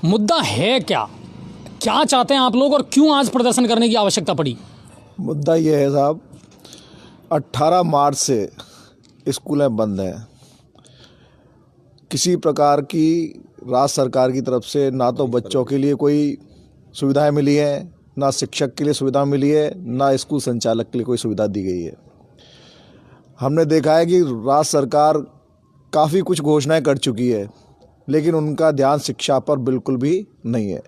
मुद्दा है क्या, क्या चाहते हैं आप लोग और क्यों आज प्रदर्शन करने की आवश्यकता पड़ी?
मुद्दा ये है साहब, 18 मार्च से स्कूलें बंद हैं किसी प्रकार की राज्य सरकार की तरफ से ना तो बच्चों के लिए कोई सुविधाएं मिली हैं, ना शिक्षक के लिए सुविधा मिली है, ना स्कूल संचालक के लिए कोई सुविधा दी गई है। हमने देखा है कि राज्य सरकार काफ़ी कुछ घोषणाएं कर चुकी है, लेकिन उनका ध्यान शिक्षा पर बिल्कुल भी नहीं है।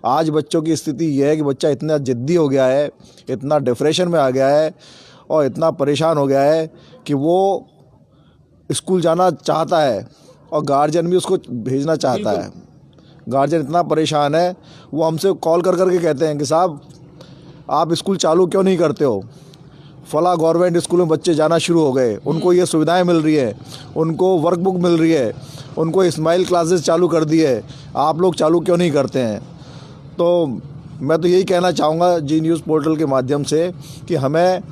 आज बच्चों की स्थिति यह है कि बच्चा इतना ज़िद्दी हो गया है, इतना डिप्रेशन में आ गया है और इतना परेशान हो गया है कि वो स्कूल जाना चाहता है और गार्जियन भी उसको भेजना चाहता है। गार्जियन इतना परेशान है, वो हमसे कॉल कर करके कहते हैं कि साहब आप स्कूल चालू क्यों नहीं करते हो। फला गवर्नमेंट स्कूल में बच्चे जाना शुरू हो गए, उनको ये सुविधाएं मिल रही है, उनको वर्कबुक मिल रही है, उनको स्माइल क्लासेस चालू कर दी है, आप लोग चालू क्यों नहीं करते हैं। तो मैं तो यही कहना चाहूँगा जी न्यूज़ पोर्टल के माध्यम से कि हमें,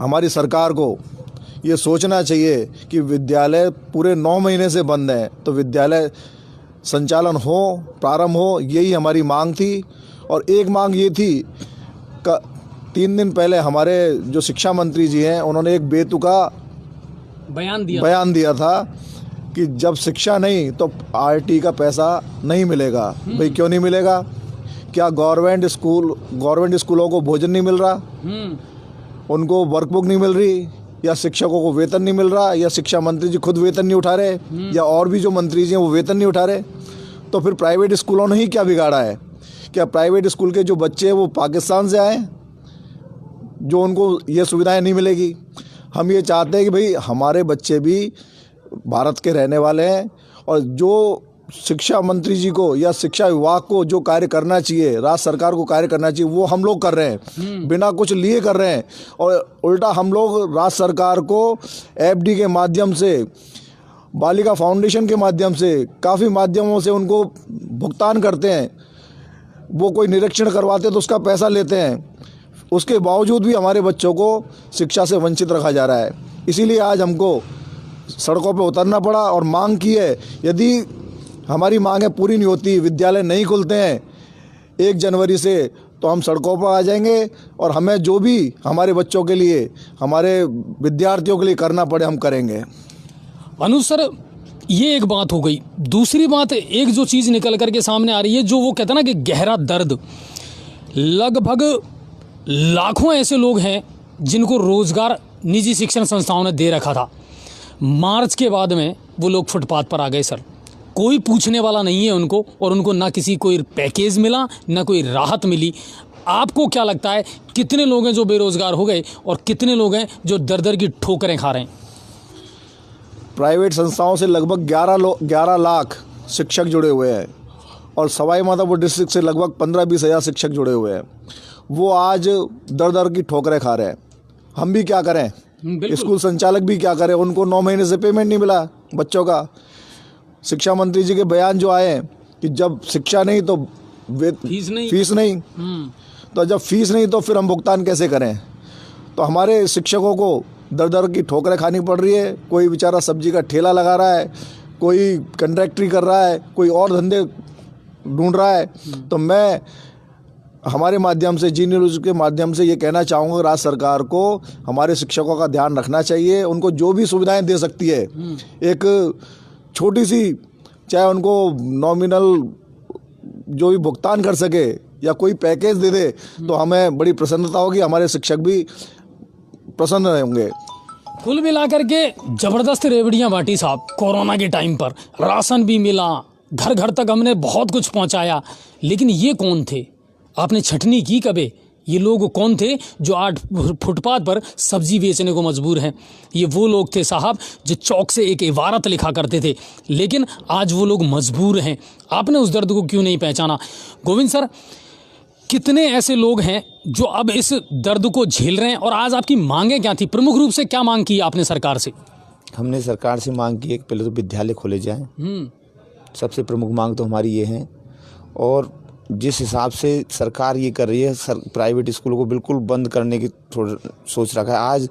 हमारी सरकार को ये सोचना चाहिए कि विद्यालय पूरे 9 महीने से बंद हैं, तो विद्यालय संचालन हो, प्रारंभ हो, यही हमारी मांग थी। और एक मांग ये थी 3 दिन पहले हमारे जो शिक्षा मंत्री जी हैं, उन्होंने एक बेतुका बयान दिया था कि जब शिक्षा नहीं तो आरटी का पैसा नहीं मिलेगा। भाई क्यों नहीं मिलेगा? क्या गवर्नमेंट स्कूलों को भोजन नहीं मिल रहा, उनको वर्कबुक नहीं मिल रही, या शिक्षकों को वेतन नहीं मिल रहा, या शिक्षा मंत्री जी खुद वेतन नहीं उठा रहे, या और भी जो मंत्री जी हैं वो वेतन नहीं उठा रहे, तो फिर प्राइवेट स्कूलों ने ही क्या बिगाड़ा है? क्या प्राइवेट स्कूल के जो बच्चे हैं वो पाकिस्तान से आए जो उनको ये सुविधाएं नहीं मिलेगी? हम ये चाहते हैं कि भाई हमारे बच्चे भी भारत के रहने वाले हैं, और जो शिक्षा मंत्री जी को या शिक्षा विभाग को जो कार्य करना चाहिए, राज्य सरकार को कार्य करना चाहिए, वो हम लोग कर रहे हैं, बिना कुछ लिए कर रहे हैं। और उल्टा हम लोग राज्य सरकार को एफडी के माध्यम से, बालिका फाउंडेशन के माध्यम से, काफ़ी माध्यमों से उनको भुगतान करते हैं। वो कोई निरीक्षण करवाते तो उसका पैसा लेते हैं, उसके बावजूद भी हमारे बच्चों को शिक्षा से वंचित रखा जा रहा है। इसीलिए आज हमको सड़कों पर उतरना पड़ा और मांग की है। यदि हमारी मांगें पूरी नहीं होती, विद्यालय नहीं खुलते हैं 1 जनवरी से, तो हम सड़कों पर आ जाएंगे और हमें जो भी हमारे बच्चों के लिए, हमारे विद्यार्थियों के लिए करना पड़े हम करेंगे।
अनुज सर, ये एक बात हो गई। दूसरी बात, एक जो चीज़ निकल करके सामने आ रही है, जो वो कहते हैं ना कि गहरा दर्द, लगभग लाखों ऐसे लोग हैं जिनको रोज़गार निजी शिक्षण संस्थाओं ने दे रखा था। मार्च के बाद में वो लोग फुटपाथ पर आ गए सर, कोई पूछने वाला नहीं है उनको, और उनको ना किसी कोई पैकेज मिला, ना कोई राहत मिली। आपको क्या लगता है कितने लोग हैं जो बेरोज़गार हो गए और कितने लोग हैं जो दर दर की ठोकरें खा रहे हैं?
प्राइवेट संस्थाओं से लगभग 11 लाख शिक्षक जुड़े हुए हैं, और सवाई माधोपुर डिस्ट्रिक्ट से लगभग 15-20 हज़ार शिक्षक जुड़े हुए हैं। वो आज दर दर की ठोकरें खा रहे हैं। हम भी क्या करें, स्कूल संचालक भी क्या करें? उनको 9 महीने से पेमेंट नहीं मिला बच्चों का। शिक्षा मंत्री जी के बयान जो आए हैं कि जब शिक्षा नहीं तो फीस नहीं, तो जब फीस नहीं तो फिर हम भुगतान कैसे करें? तो हमारे शिक्षकों को दर दर की ठोकरें खानी पड़ रही है। कोई बेचारा सब्जी का ठेला लगा रहा है, कोई कंट्रैक्टरी कर रहा है, कोई और धंधे ढूंढ रहा है। तो मैं हमारे माध्यम से, जी न्यूज़ के माध्यम से ये कहना चाहूँगा, राज्य सरकार को हमारे शिक्षकों का ध्यान रखना चाहिए। उनको जो भी सुविधाएं दे सकती है, एक छोटी सी, चाहे उनको नॉमिनल जो भी भुगतान कर सके या कोई पैकेज दे दे, तो हमें बड़ी प्रसन्नता होगी, हमारे शिक्षक भी प्रसन्न रहेंगे।
कुल मिलाकर के ज़बरदस्त रेवड़ियाँ बांटी साहब कोरोना के टाइम पर, राशन भी मिला, घर घर तक हमने बहुत कुछ पहुँचाया। लेकिन ये कौन थे? आपने छटनी की कभी? ये लोग कौन थे जो आज फुटपाथ पर सब्जी बेचने को मजबूर हैं? ये वो लोग थे साहब जो चौक से एक इबारत लिखा करते थे, लेकिन आज वो लोग मजबूर हैं। आपने उस दर्द को क्यों नहीं पहचाना? गोविंद सर, कितने ऐसे लोग हैं जो अब इस दर्द को झेल रहे हैं, और आज आपकी मांगें क्या थी? प्रमुख रूप से क्या मांग की आपने सरकार से?
हमने सरकार से मांग की है कि पहले तो विद्यालय खोले जाएं। सबसे प्रमुख मांग तो हमारी ये है। और जिस हिसाब से सरकार ये कर रही है, प्राइवेट स्कूलों को बिल्कुल बंद करने की सोच रखा है। आज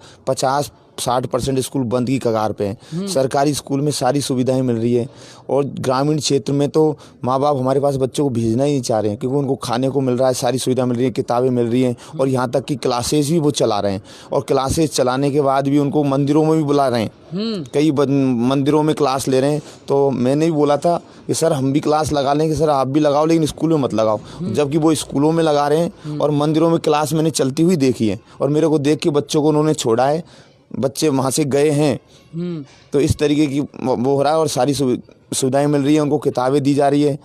60% स्कूल बंद की कगार पे हैं। सरकारी स्कूल में सारी सुविधाएं मिल रही है और ग्रामीण क्षेत्र में तो माँ बाप हमारे पास बच्चों को भेजना ही नहीं चाह रहे हैं, क्योंकि उनको खाने को मिल रहा है, सारी सुविधा मिल रही है, किताबें मिल रही हैं और यहाँ तक कि क्लासेस भी वो चला रहे हैं। और क्लासेस चलाने के बाद भी उनको मंदिरों में भी बुला रहे हैं, कई मंदिरों में क्लास ले रहे हैं। तो मैंने भी बोला था कि सर हम भी क्लास लगा लें, कि सर आप भी लगाओ, लेकिन स्कूल में मत लगाओ। जबकि वो स्कूलों में लगा रहे हैं और मंदिरों में क्लास मैंने चलती हुई देखी है और मेरे को देख के बच्चों को उन्होंने छोड़ा है, बच्चे वहाँ से गए हैं। तो इस तरीके की वो हो रहा है और सारी सुविधाएं मिल रही है, उनको किताबें दी जा रही है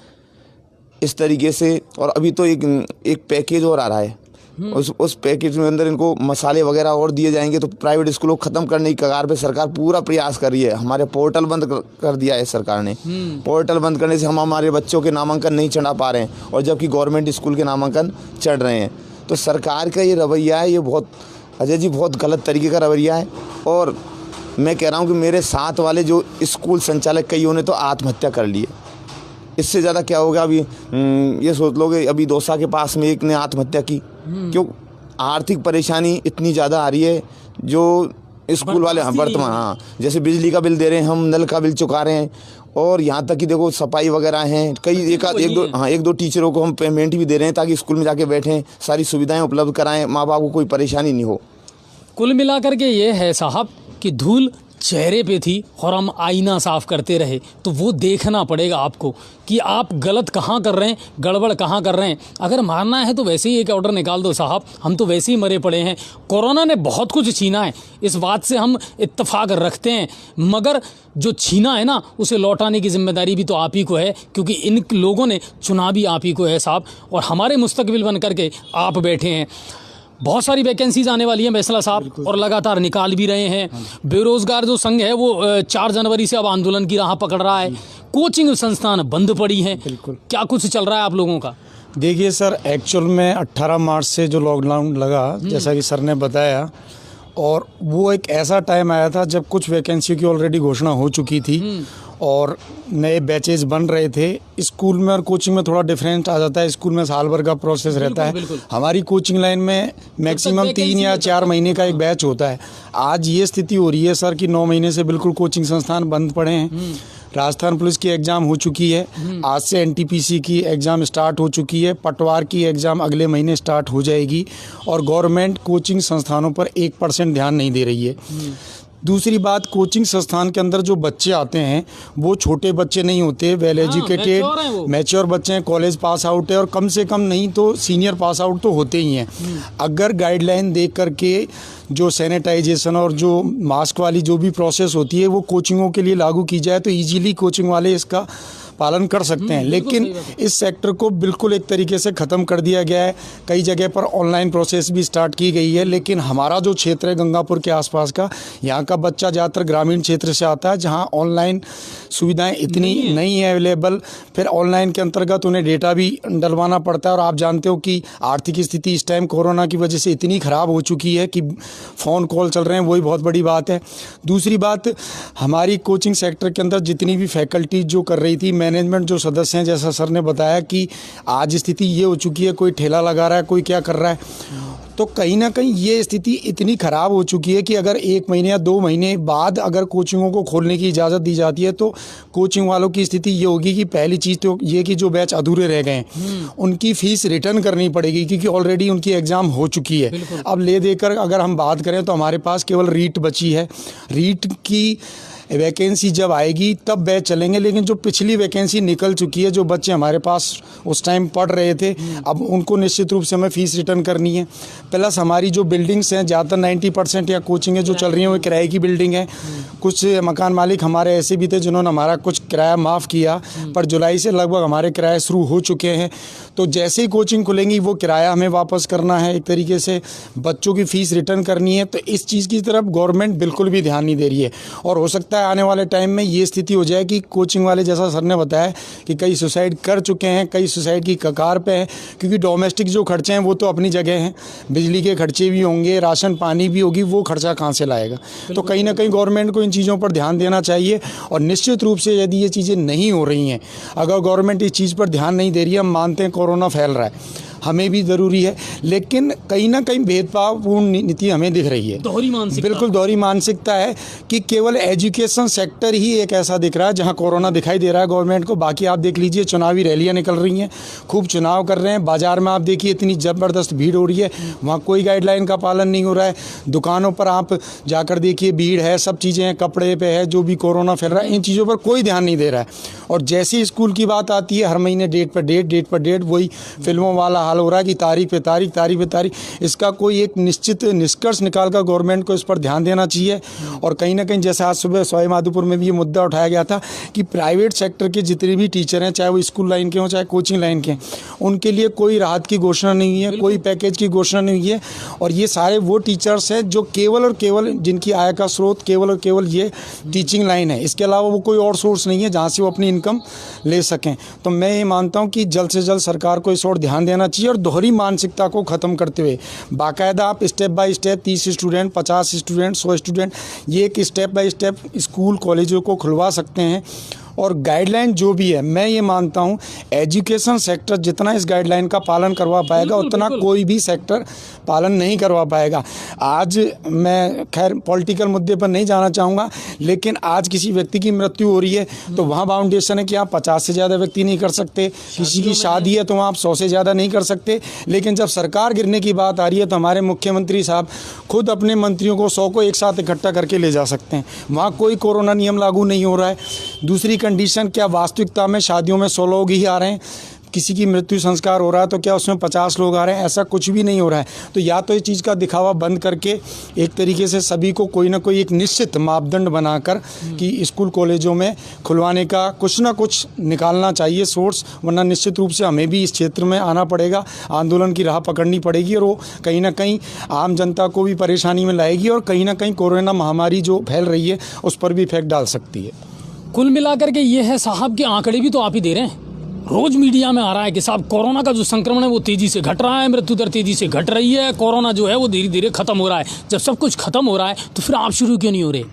इस तरीके से। और अभी तो एक पैकेज और आ रहा है, उस पैकेज में अंदर इनको मसाले वगैरह और दिए जाएंगे। तो प्राइवेट स्कूलों को ख़त्म करने की कगार पे सरकार पूरा प्रयास कर रही है। हमारे पोर्टल बंद कर दिया है सरकार ने। पोर्टल बंद करने से हम हमारे बच्चों के नामांकन नहीं चढ़ा पा रहे हैं और जबकि गवर्नमेंट स्कूल के नामांकन चढ़ रहे हैं। तो सरकार का ये रवैया है, ये बहुत अजय जी बहुत गलत तरीके का रवैया है। और मैं कह रहा हूँ कि मेरे साथ वाले जो स्कूल संचालक कईयों ने तो आत्महत्या कर ली है। इससे ज़्यादा क्या होगा? अभी ये सोच लोगे, अभी दौसा के पास में एक ने आत्महत्या की। क्यों? आर्थिक परेशानी इतनी ज़्यादा आ रही है जो स्कूल वाले वर्तमान, हाँ, जैसे बिजली का बिल दे रहे हैं हम, नल का बिल चुका रहे हैं और यहाँ तक कि देखो सफाई वगैरह हैं, कई एक दो टीचरों को हम पेमेंट भी दे रहे हैं ताकि स्कूल में जाके बैठें, सारी सुविधाएं उपलब्ध कराएं, माँ बाप को कोई परेशानी नहीं हो।
कुल मिलाकर के ये है साहब कि धूल चेहरे पे थी और हम आईना साफ करते रहे। तो वो देखना पड़ेगा आपको कि आप गलत कहाँ कर रहे हैं, गड़बड़ कहाँ कर रहे हैं। अगर मारना है तो वैसे ही एक ऑर्डर निकाल दो साहब, हम तो वैसे ही मरे पड़े हैं। कोरोना ने बहुत कुछ छीना है, इस बात से हम इत्तेफाक रखते हैं, मगर जो छीना है ना उसे लौटाने की जिम्मेदारी भी तो आप ही को है, क्योंकि इन लोगों ने चुना भी आप ही को है साहब, और हमारे मुस्तकबिल बन करके आप बैठे हैं। बहुत सारी वैकेंसीज आने वाली हैं बैसला साहब और लगातार निकाल भी रहे हैं। बेरोजगार जो संघ है वो 4 जनवरी से अब आंदोलन की राह पकड़ रहा है। कोचिंग संस्थान बंद पड़ी हैं, क्या कुछ चल रहा है आप लोगों का?
देखिए सर, एक्चुअल में 18 मार्च से जो लॉकडाउन लगा, जैसा कि सर ने बताया, और वो एक ऐसा टाइम आया था जब कुछ वैकेंसी की ऑलरेडी घोषणा हो चुकी थी और नए बैचेज बन रहे थे। स्कूल में और कोचिंग में थोड़ा डिफरेंस आ जाता है। स्कूल में साल भर का प्रोसेस रहता है, हमारी कोचिंग लाइन में मैक्सिमम 3 या 4 महीने का एक बैच होता है। आज ये स्थिति हो रही है सर कि 9 महीने से बिल्कुल कोचिंग संस्थान बंद पड़े हैं। राजस्थान पुलिस की एग्ज़ाम हो चुकी है, आज से एनटीपीसी की एग्ज़ाम स्टार्ट हो चुकी है, पटवार की एग्ज़ाम अगले महीने स्टार्ट हो जाएगी और गवर्नमेंट कोचिंग संस्थानों पर 1% ध्यान नहीं दे रही है। दूसरी बात, कोचिंग संस्थान के अंदर जो बच्चे आते हैं वो छोटे बच्चे नहीं होते, वेल एजुकेटेड मैच्योर बच्चे हैं, कॉलेज पास आउट है और कम से कम नहीं तो सीनियर पास आउट तो होते ही हैं। अगर गाइडलाइन देख करके जो सैनिटाइजेशन और जो मास्क वाली जो भी प्रोसेस होती है वो कोचिंगों के लिए लागू की जाए तो ईजीली कोचिंग वाले इसका पालन कर सकते हैं। लेकिन इस सेक्टर को बिल्कुल एक तरीके से ख़त्म कर दिया गया है। कई जगह पर ऑनलाइन प्रोसेस भी स्टार्ट की गई है, लेकिन हमारा जो क्षेत्र है गंगापुर के आसपास का, यहाँ का बच्चा ज़्यादातर ग्रामीण क्षेत्र से आता है जहाँ ऑनलाइन सुविधाएं इतनी नहीं है अवेलेबल। फिर ऑनलाइन के अंतर्गत उन्हें डेटा भी डलवाना पड़ता है और आप जानते हो कि आर्थिक स्थिति इस टाइम कोरोना की वजह से इतनी ख़राब हो चुकी है कि फ़ोन कॉल चल रहे हैं, वही बहुत बड़ी बात है। दूसरी बात, हमारी कोचिंग सेक्टर के अंदर जितनी भी फैकल्टी जो कर रही थी, मैनेजमेंट जो सदस्य हैं, जैसा सर ने बताया कि आज स्थिति ये हो चुकी है, कोई ठेला लगा रहा है, कोई क्या कर रहा है, तो कहीं ना कहीं ये स्थिति इतनी ख़राब हो चुकी है कि अगर 1 महीने या 2 महीने बाद अगर कोचिंगों को खोलने की इजाज़त दी जाती है तो कोचिंग वालों की स्थिति ये होगी कि पहली चीज़ तो ये कि जो बैच अधूरे रह गए हैं उनकी फ़ीस रिटर्न करनी पड़ेगी, क्योंकि ऑलरेडी उनकी एग्ज़ाम हो चुकी है। अब ले देकर अगर हम बात करें तो हमारे पास केवल रीट बची है। रीट की वैकेंसी जब आएगी तब बैच चलेंगे, लेकिन जो पिछली वैकेंसी निकल चुकी है, जो बच्चे हमारे पास उस टाइम पढ़ रहे थे, अब उनको निश्चित रूप से हमें फ़ीस रिटर्न करनी है। प्लस हमारी जो बिल्डिंग्स हैं, ज़्यादातर 90% या कोचिंगें जो चल रही हैं वो किराए की बिल्डिंग है। कुछ मकान मालिक हमारे ऐसे भी थे जिन्होंने हमारा कुछ किराया माफ़ किया, पर जुलाई से लगभग हमारे किराए शुरू हो चुके हैं। तो जैसे ही कोचिंग खुलेंगी वो किराया हमें वापस करना है, एक तरीके से बच्चों की फ़ीस रिटर्न करनी है। तो इस चीज़ की तरफ गवर्नमेंट बिल्कुल भी ध्यान नहीं दे रही है और हो सकता है आने वाले टाइम में ये स्थिति हो जाए कि कोचिंग वाले, जैसा सर ने बताया कि कई सुसाइड कर चुके हैं, कई सुसाइड की कगार पे हैं, क्योंकि डोमेस्टिक जो खर्चे हैं वो तो अपनी जगह हैं, बिजली के खर्चे भी होंगे, राशन पानी भी होगी, वो खर्चा कहाँ से लाएगा। तो कहीं ना कहीं गवर्नमेंट को इन चीज़ों पर ध्यान देना चाहिए और निश्चित रूप से यदि ये चीज़ें नहीं हो रही हैं, अगर गवर्नमेंट इस चीज़ पर ध्यान नहीं दे रही है, हम मानते हैं कोरोना फैल रहा है, हमें भी ज़रूरी है, लेकिन कहीं ना कहीं भेदभावपूर्ण नीति हमें दिख रही है।
दोहरी मानसिकता।
बिल्कुल दोहरी मानसिकता है कि केवल एजुकेशन सेक्टर ही एक ऐसा दिख रहा है जहां कोरोना दिखाई दे रहा है गवर्नमेंट को। बाकी आप देख लीजिए, चुनावी रैलियां निकल रही हैं, खूब चुनाव कर रहे हैं, बाजार में आप देखिए इतनी ज़बरदस्त भीड़ हो रही है, वहाँ कोई गाइडलाइन का पालन नहीं हो रहा है। दुकानों पर आप जाकर देखिए भीड़ है, सब चीज़ें हैं, कपड़े पे है, जो भी कोरोना फैल रहा है, इन चीज़ों पर कोई ध्यान नहीं दे रहा है। और जैसे स्कूल की बात आती है, हर महीने डेट पर डेट, वही फिल्मों वाला हाल हो रहा है कि तारीख पे तारीख। इसका कोई एक निश्चित निष्कर्ष निकाल कर गवर्नमेंट को इस पर ध्यान देना चाहिए। और कहीं ना कहीं जैसे आज सुबह सवाई माधोपुर में भी ये मुद्दा उठाया गया था कि प्राइवेट सेक्टर के जितने भी टीचर हैं, चाहे वो स्कूल लाइन के हों चाहे कोचिंग लाइन के, उनके लिए कोई राहत की घोषणा नहीं हुई है, कोई पैकेज की घोषणा नहीं हुई है। और ये सारे वो टीचर्स हैं जो केवल और केवल जिनकी आय का स्रोत केवल और केवल ये टीचिंग लाइन है, इसके अलावा वो कोई और सोर्स नहीं है जहाँ से वो अपनी इनकम ले सकें। तो मैं ये मानता हूँ कि जल्द से जल्द सरकार को इस ओर ध्यान देना चाहिए और दोहरी मानसिकता को ख़त्म करते हुए बाकायदा आप step by step 30 student, 50 student, 100 student, ये एक स्टेप बाय स्टेप स्कूल कॉलेजों को खुलवा सकते हैं। और गाइडलाइन जो भी है, मैं ये मानता हूँ एजुकेशन सेक्टर जितना इस गाइडलाइन का पालन करवा पाएगा उतना कोई भी सेक्टर पालन नहीं करवा पाएगा। आज मैं खैर पॉलिटिकल मुद्दे पर नहीं जाना चाहूँगा, लेकिन आज किसी व्यक्ति की मृत्यु हो रही है तो वहाँ बाउंडेशन है कि आप 50 से ज़्यादा व्यक्ति नहीं कर सकते, किसी की शादी है तो वहाँ आप 100 से ज़्यादा नहीं कर सकते। लेकिन जब सरकार गिरने की बात आ रही है तो हमारे मुख्यमंत्री साहब खुद अपने मंत्रियों को 100 को एक साथ इकट्ठा करके ले जा सकते हैं, वहाँ कोई कोरोना नियम लागू नहीं हो रहा है। दूसरी कंडीशन, क्या वास्तविकता में शादियों में 100 लोग ही आ रहे हैं? किसी की मृत्यु संस्कार हो रहा है तो क्या उसमें 50 लोग आ रहे हैं? ऐसा कुछ भी नहीं हो रहा है। तो या तो इस चीज़ का दिखावा बंद करके एक तरीके से सभी को कोई ना कोई एक निश्चित मापदंड बनाकर कि स्कूल कॉलेजों में खुलवाने का कुछ ना कुछ निकालना चाहिए सोर्स, वरना निश्चित रूप से हमें भी इस क्षेत्र में आना पड़ेगा, आंदोलन की राह पकड़नी पड़ेगी और वो कहीं ना कहीं आम जनता को भी परेशानी में लाएगी और कहीं ना कहीं कोरोना महामारी जो फैल रही है उस पर भी इफेक्ट डाल सकती है।
कुल मिलाकर के ये है साहब के आंकड़े भी तो आप ही दे रहे हैं। रोज मीडिया में आ रहा है कि साहब कोरोना का जो संक्रमण है वो तेजी से घट रहा है, मृत्यु दर तेजी से घट रही है, कोरोना जो है वो धीरे धीरे खत्म हो रहा है। जब सब कुछ खत्म हो रहा है तो फिर आप शुरू क्यों नहीं हो रहे?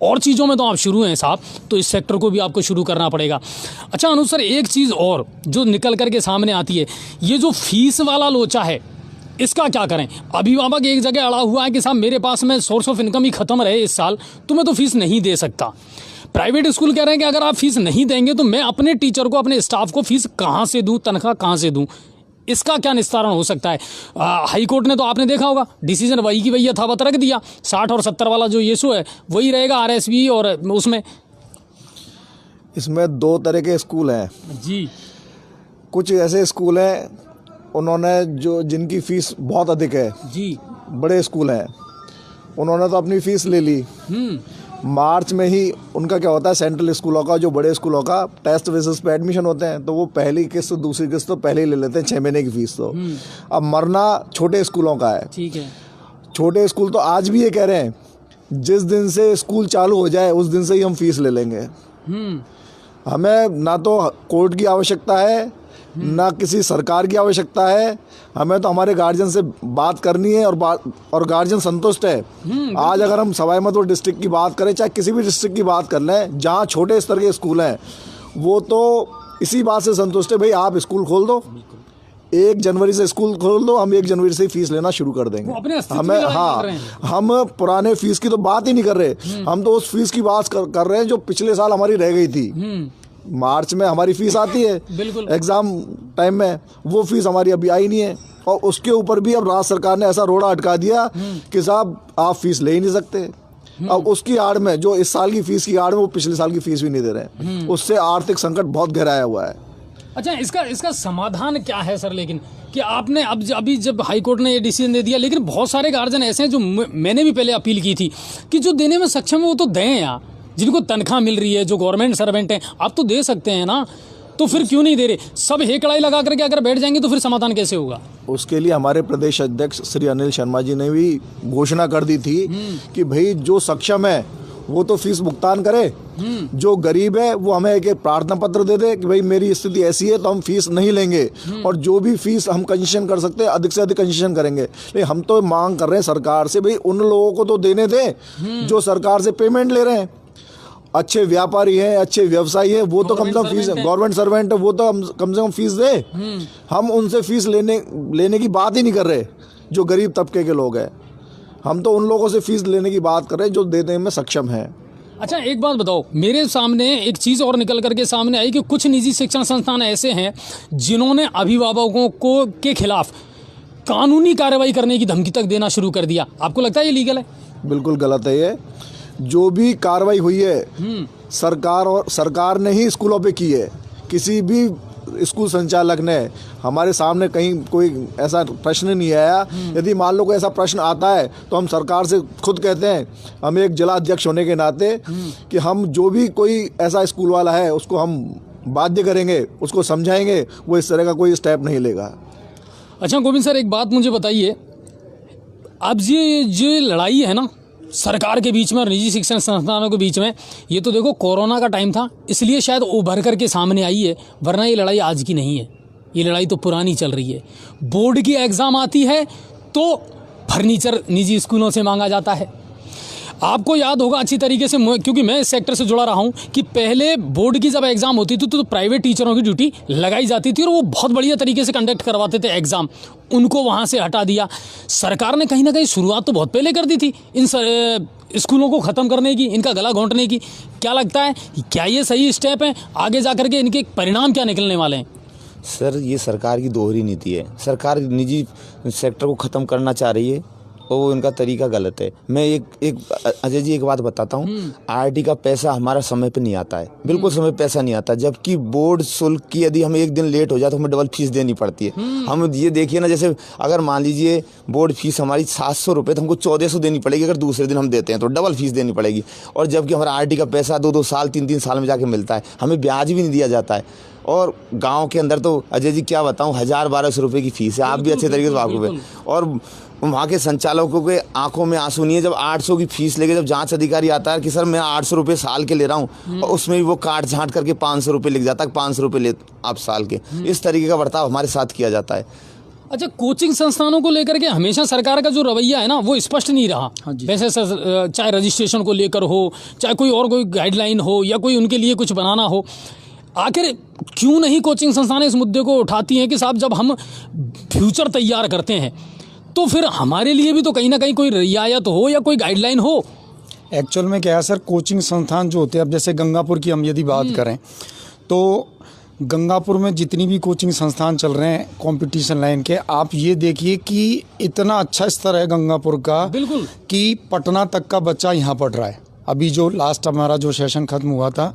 और चीज़ों में तो आप शुरू हैं साहब, तो इस सेक्टर को भी आपको शुरू करना पड़ेगा। अच्छा अनुज सर, एक चीज़ और जो निकल करके सामने आती है, ये जो फीस वाला लोचा है इसका क्या करें? अभिभावक एक जगह अड़ा हुआ है कि साहब मेरे पास में सोर्स ऑफ इनकम ही खत्म रहे इस साल तो मैं तो फीस नहीं दे सकता। प्राइवेट स्कूल कह रहे हैं कि अगर आप फीस नहीं देंगे तो मैं अपने टीचर को, अपने स्टाफ को फीस कहाँ से दूँ, तनख्वाह कहाँ से दूँ? इसका क्या निस्तारण हो सकता है? हाई कोर्ट ने तो आपने देखा होगा डिसीजन वही की वही यथावत रख दिया। 60 और 70 वाला जो इशू है वही रहेगा RSV और उसमें।
इसमें 2 तरह के स्कूल हैं
जी।
कुछ ऐसे स्कूल हैं उन्होंने जिनकी फ़ीस बहुत अधिक है
जी,
बड़े स्कूल हैं, उन्होंने तो अपनी फ़ीस ले ली। मार्च में ही उनका क्या होता है, सेंट्रल स्कूलों का, जो बड़े स्कूलों का टेस्ट बेसिस पे एडमिशन होते हैं तो वो पहली किस्त दूसरी किस्त तो पहले ही ले लेते हैं, 6 महीने की फ़ीस। तो अब मरना छोटे स्कूलों का है।
ठीक है।
छोटे स्कूल तो आज भी ये कह रहे हैं जिस दिन से स्कूल चालू हो जाए उस दिन से ही हम फीस ले लेंगे। हमें ना तो कोर्ट की आवश्यकता है ना किसी सरकार की आवश्यकता है, हमें तो हमारे गार्जियन से बात करनी है और गार्जियन संतुष्ट है। आज अगर हम सवाई माधोपुर डिस्ट्रिक्ट की बात करें, चाहे किसी भी डिस्ट्रिक्ट की बात कर लें, जहाँ छोटे स्तर के स्कूल हैं वो तो इसी बात से संतुष्ट है, भाई आप स्कूल खोल दो, 1 जनवरी से स्कूल खोल दो, हम 1 जनवरी से फीस लेना शुरू कर देंगे। हमें हम पुराने फीस की तो बात ही नहीं कर रहे, हम तो उस फीस की बात कर रहे हैं जो पिछले साल हमारी रह गई थी। मार्च में हमारी फीस आती है एग्ज़ाम टाइम में, वो फीस हमारी अभी आई नहीं है और उसके ऊपर भी अब राज्य सरकार ने ऐसा रोड़ा अटका दिया कि साहब आप फीस ले ही नहीं सकते। अब उसकी आड़ में जो इस साल की फीस की आड़ में वो पिछले साल की फीस भी नहीं दे रहे हैं, उससे आर्थिक संकट बहुत गहराया हुआ है।
अच्छा, इसका समाधान क्या है सर? लेकिन कि आपने अभी जब हाई कोर्ट ने ये डिसीजन दे दिया, लेकिन बहुत सारे गार्जियन ऐसे हैं जो मैंने भी पहले अपील की थी कि जो देने में सक्षम है वो तो दें यार, जिनको तनख्वाह मिल रही है, जो गवर्नमेंट सर्वेंट हैं, आप तो दे सकते हैं ना, तो फिर क्यों नहीं दे रहे? सब हेकड़ाई लगा करके अगर बैठ जाएंगे तो फिर समाधान कैसे होगा? उसके
लिए हमारे प्रदेश अध्यक्ष श्री अनिल शर्मा जी ने भी घोषणा कर दी थी कि भाई जो सक्षम है वो तो फीस भुगतान करे, जो गरीब है वो हमें एक प्रार्थना पत्र दे दे कि भाई मेरी स्थिति ऐसी है तो हम फीस नहीं लेंगे, और जो भी फीस हम कंसेशन कर सकते हैं अधिक से अधिक कंसेशन करेंगे। लेकिन हम तो मांग कर रहे हैं सरकार से, भाई उन लोगों को तो देने दें जो सरकार से पेमेंट ले रहे हैं। अच्छे व्यापारी हैं, अच्छे व्यवसायी हैं, वो तो कम से कम फीस, गवर्नमेंट सर्वेंट है, वो तो कम से कम फीस दे। हम उनसे फीस लेने की बात ही नहीं कर रहे। जो गरीब तबके के लोग हैं, हम तो उन लोगों से फीस लेने की बात कर रहे हैं जो देने में सक्षम है।
अच्छा, एक बात बताओ, मेरे सामने एक चीज़ और निकल करके सामने आई कि कुछ निजी शिक्षण संस्थान ऐसे हैं जिन्होंने अभिभावकों को के खिलाफ कानूनी कार्रवाई करने की धमकी तक देना शुरू कर दिया। आपको लगता है ये लीगल है?
बिल्कुल गलत है ये। जो भी कार्रवाई हुई है सरकार ने ही स्कूलों पे की है। किसी भी स्कूल संचालक ने हमारे सामने कहीं कोई ऐसा प्रश्न नहीं आया। यदि मान लो कोई ऐसा प्रश्न आता है तो हम सरकार से खुद कहते हैं, हम एक जिला अध्यक्ष होने के नाते, कि हम जो भी कोई ऐसा स्कूल वाला है उसको हम बाध्य करेंगे, उसको समझाएंगे, वो इस तरह का कोई स्टेप नहीं लेगा।
अच्छा गोविंद सर, एक बात मुझे बताइए, अब ये जो लड़ाई है ना सरकार के बीच में और निजी शिक्षण संस्थानों के बीच में, ये तो देखो कोरोना का टाइम था इसलिए शायद उभर करके सामने आई है, वरना ये लड़ाई आज की नहीं है। ये लड़ाई तो पुरानी चल रही है। बोर्ड की एग्ज़ाम आती है तो फर्नीचर निजी स्कूलों से मांगा जाता है। आपको याद होगा अच्छी तरीके से, क्योंकि मैं इस सेक्टर से जुड़ा रहा हूं, कि पहले बोर्ड की जब एग्ज़ाम होती थी तो प्राइवेट टीचरों की ड्यूटी लगाई जाती थी और वो बहुत बढ़िया तरीके से कंडक्ट करवाते थे एग्ज़ाम। उनको वहां से हटा दिया सरकार ने। कहीं ना कहीं शुरुआत तो बहुत पहले कर दी थी इन स्कूलों को ख़त्म करने की, इनका गला घोंटने की। क्या लगता है, क्या ये सही स्टेप है? आगे जा करके इनके परिणाम क्या निकलने वाले हैं?
सर, ये सरकार की दोहरी नीति है। सरकार निजी सेक्टर को ख़त्म करना चाह रही है और वो इनका तरीका गलत है। मैं एक अजय जी एक बात बताता हूँ, आरटी का पैसा हमारा समय पे नहीं आता है, बिल्कुल समय पैसा नहीं आता। जबकि बोर्ड शुल्क की यदि हम एक दिन लेट हो जाए तो हमें डबल फीस देनी पड़ती है। हम ये देखिए ना, जैसे अगर मान लीजिए बोर्ड फीस हमारी 700 रुपये, तो हमको 1400 देनी पड़ेगी। अगर दूसरे दिन हम देते हैं तो डबल फीस देनी पड़ेगी। और जबकि हमारा आरटी का पैसा 2-2 साल 3-3 साल में जाके मिलता है, हमें ब्याज भी नहीं दिया जाता है। और गांव के अंदर तो अजय जी क्या बताऊं, 1000-1200 रुपये की फीस है। आप भी अच्छे तरीके से वाकिफ है। और वहाँ के संचालकों के आंखों में आंसू नहीं है जब 800 की फीस लेके जब जांच अधिकारी आता है कि सर मैं 800 रुपये साल के ले रहा हूँ, और उसमें भी वो काट छांट करके 500 रुपये लिख जाता है, 500 रुपये ले आप साल के। इस तरीके का बर्ताव हमारे साथ किया जाता है।
अच्छा, कोचिंग संस्थानों को लेकर के हमेशा सरकार का जो रवैया है ना वो स्पष्ट नहीं रहा। वैसे चाहे रजिस्ट्रेशन को लेकर हो, चाहे कोई गाइडलाइन हो, या कोई उनके लिए कुछ बनाना हो, आखिर क्यों नहीं कोचिंग संस्थान इस मुद्दे को उठाती हैं कि साहब जब हम फ्यूचर तैयार करते हैं तो फिर हमारे लिए भी तो कहीं ना कहीं कोई रियायत हो या कोई गाइडलाइन हो।
एक्चुअल में क्या है सर, कोचिंग संस्थान जो होते हैं, अब जैसे गंगापुर की हम यदि बात करें तो गंगापुर में जितनी भी कोचिंग संस्थान चल रहे हैं कंपटीशन लाइन के, आप ये देखिए कि इतना अच्छा स्तर है गंगापुर का, बिल्कुल, कि पटना तक का बच्चा यहाँ पढ़ रहा है। अभी जो लास्ट हमारा जो सेशन खत्म हुआ था,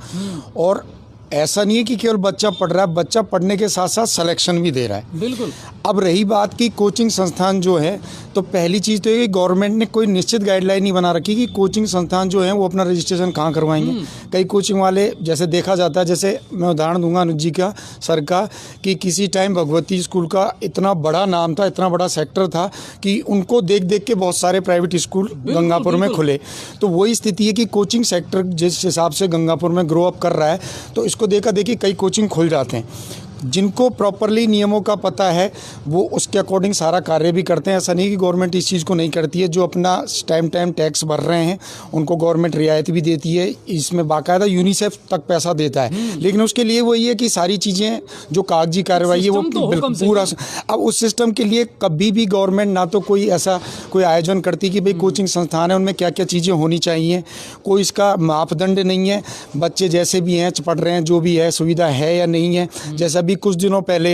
और ऐसा नहीं है कि केवल बच्चा पढ़ रहा है, बच्चा पढ़ने के साथ साथ सिलेक्शन भी दे रहा है। बिल्कुल। अब रही बात की कोचिंग संस्थान जो है, तो पहली चीज़ तो ये कि गवर्नमेंट ने कोई निश्चित गाइडलाइन नहीं बना रखी कि कोचिंग संस्थान जो है वो अपना रजिस्ट्रेशन कहाँ करवाएंगे। कई कोचिंग वाले, जैसे देखा जाता है, जैसे मैं उदाहरण दूंगा अनुज जी का, सर का, कि किसी टाइम भगवती स्कूल का इतना बड़ा नाम था, इतना बड़ा सेक्टर था कि उनको देख देख के बहुत सारे प्राइवेट स्कूल गंगापुर में खुले। तो वही स्थिति है कि कोचिंग सेक्टर जिस हिसाब से गंगापुर में ग्रो अप कर रहा है, तो इसको देखा देखी कई कोचिंग खुल जाते हैं। जिनको प्रॉपरली नियमों का पता है वो उसके अकॉर्डिंग सारा कार्य भी करते हैं। ऐसा नहीं कि गवर्नमेंट इस चीज़ को नहीं करती है। जो अपना टाइम टैक्स भर रहे हैं उनको गवर्नमेंट रियायत भी देती है, इसमें बाकायदा यूनिसेफ तक पैसा देता है। लेकिन उसके लिए वो ये कि सारी चीज़ें जो कागजी कार्रवाई है वो पूरा, अब उस सिस्टम के लिए कभी भी गवर्नमेंट ना तो कोई ऐसा कोई आयोजन करती कि भाई कोचिंग संस्थान है उनमें क्या क्या चीज़ें होनी चाहिए, कोई इसका मापदंड नहीं है। बच्चे जैसे भी हैं पढ़ रहे हैं, जो भी है सुविधा है या नहीं है। जैसा भी कुछ दिनों पहले